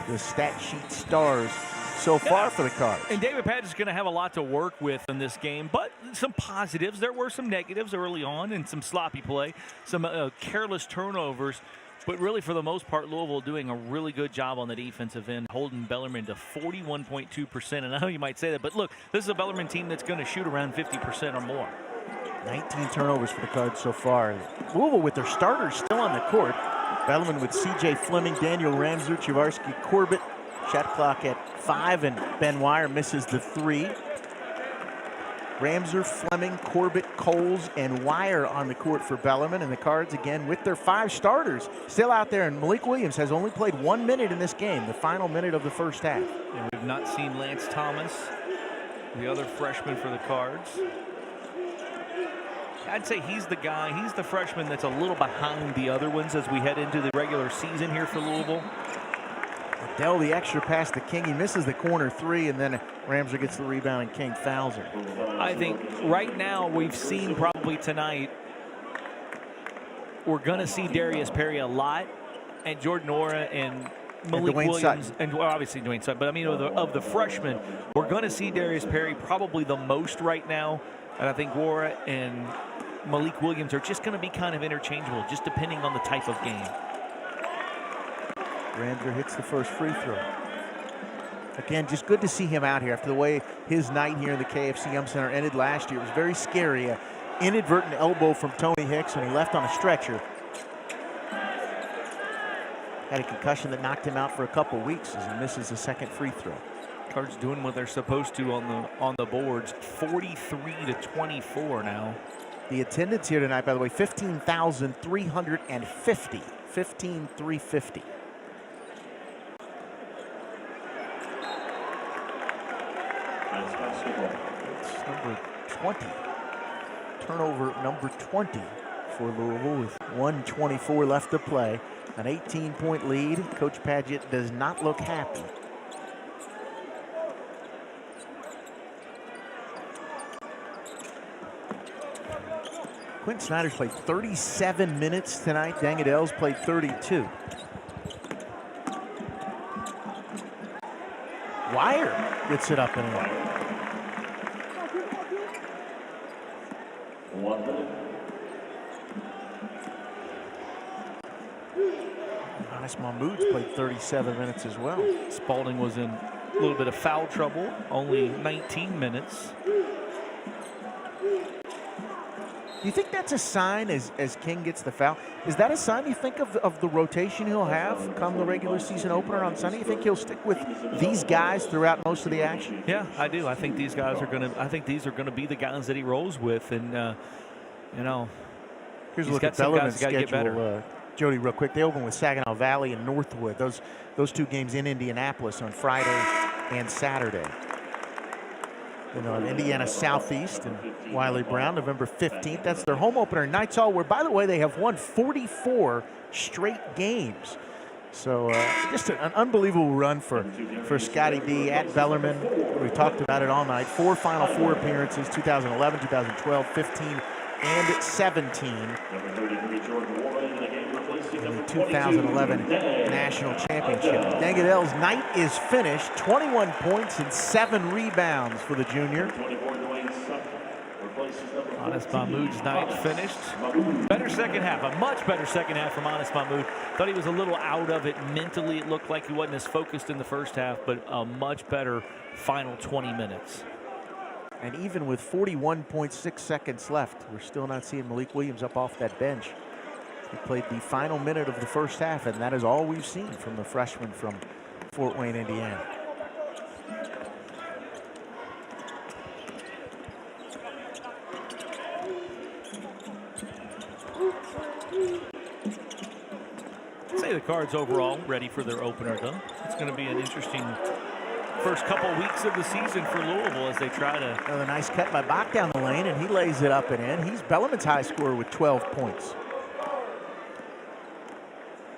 the stat sheet stars so far for the Cards. And David Patch is going to have a lot to work with in this game, but some positives. There were some negatives early on and some sloppy play, some careless turnovers. But really, for the most part, Louisville doing a really good job on the defensive end, holding Bellarmine to 41.2%. And I know you might say that, but look, this is a Bellarmine team that's going to shoot around 50% or more. 19 turnovers for the Cards so far. Louisville with their starters still on the court. Bellarmine with C.J. Fleming, Daniel Ramser, Chivarsky Corbett. Shot clock at 5, and Ben Wire misses the 3. Ramser, Fleming, Corbett, Coles, and Wire on the court for Bellarmine. And the Cards again with their 5 starters still out there. And Malik Williams has only played 1 minute in this game, the final minute of the first half. And we've not seen Lance Thomas, the other freshman for the Cards. I'd say he's the guy, he's the freshman that's a little behind the other ones as we head into the regular season here for Louisville. Adele, the extra pass to King. He misses the corner 3, and then Ramser gets the rebound, and King fouls her. I think right now we've seen probably tonight, we're going to see Darius Perry a lot, and Jordan Ora and Malik Williams, Sutton. and well, obviously Dwayne Sutton, but I mean of the freshmen, we're going to see Darius Perry probably the most right now, and I think Ora and Malik Williams are just going to be kind of interchangeable, just depending on the type of game. Ramser hits the first free throw. Again, just good to see him out here after the way his night here in the KFC Yum Center ended last year. It was very scary. An inadvertent elbow from Tony Hicks when he left on a stretcher. Had a concussion that knocked him out for a couple weeks as he misses the second free throw. Cards doing what they're supposed to on the boards. 43-24 now. The attendance here tonight, by the way, 15,350. 15,350. It's number 20. Turnover number 20 for Louisville with 1:24 left to play. An 18-point lead. Coach Padgett does not look happy. Quentin Snyder's played 37 minutes tonight. Dangadell's played 32. Wire gets it up and in. Anas Mahmoud's played 37 minutes as well. Spalding was in a little bit of foul trouble, only 19 minutes. Do you think that's a sign as King gets the foul? Is that a sign, you think, of the rotation he'll have come the regular season opener on Sunday? You think he'll stick with these guys throughout most of the action? Yeah, I do. I think these guys are going to. I think these are going to be the guys that he rolls with, and you know, here's a look at Bellarmine's schedule. Jody, real quick, they open with Saginaw Valley and Northwood. Those 2 games in Indianapolis on Friday and Saturday. You know, Indiana Southeast and Wiley Brown, November 15th. That's their home opener. Knights Hall, where, by the way, they have won 44 straight games. So just an unbelievable run for Scotty D at Bellarmine. We talked about it all night. 4 Final Four appearances, 2011, 2012, 15, and 17. In the 2011 National Championship. Dangadell's night is finished. 21 points and 7 rebounds for the junior. Anas Mahmoud's night finished. Better second half, a much better second half from Anas Mahmoud. Thought he was a little out of it mentally. It looked like he wasn't as focused in the first half, but a much better final 20 minutes. And even with 41.6 seconds left, we're still not seeing Malik Williams up off that bench. He played the final minute of the first half, and that is all we've seen from the freshman from Fort Wayne, Indiana. say the Cards overall ready for their opener, though. It's going to be an interesting first couple weeks of the season for Louisville as they try to. Another nice cut by Bach down the lane, and he lays it up and in. He's Bellarmine's high scorer with 12 points.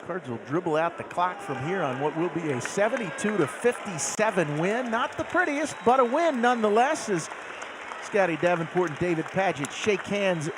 Cards will dribble out the clock from here on what will be a 72-57 win. Not the prettiest, but a win nonetheless, as Scotty Davenport and David Padgett shake hands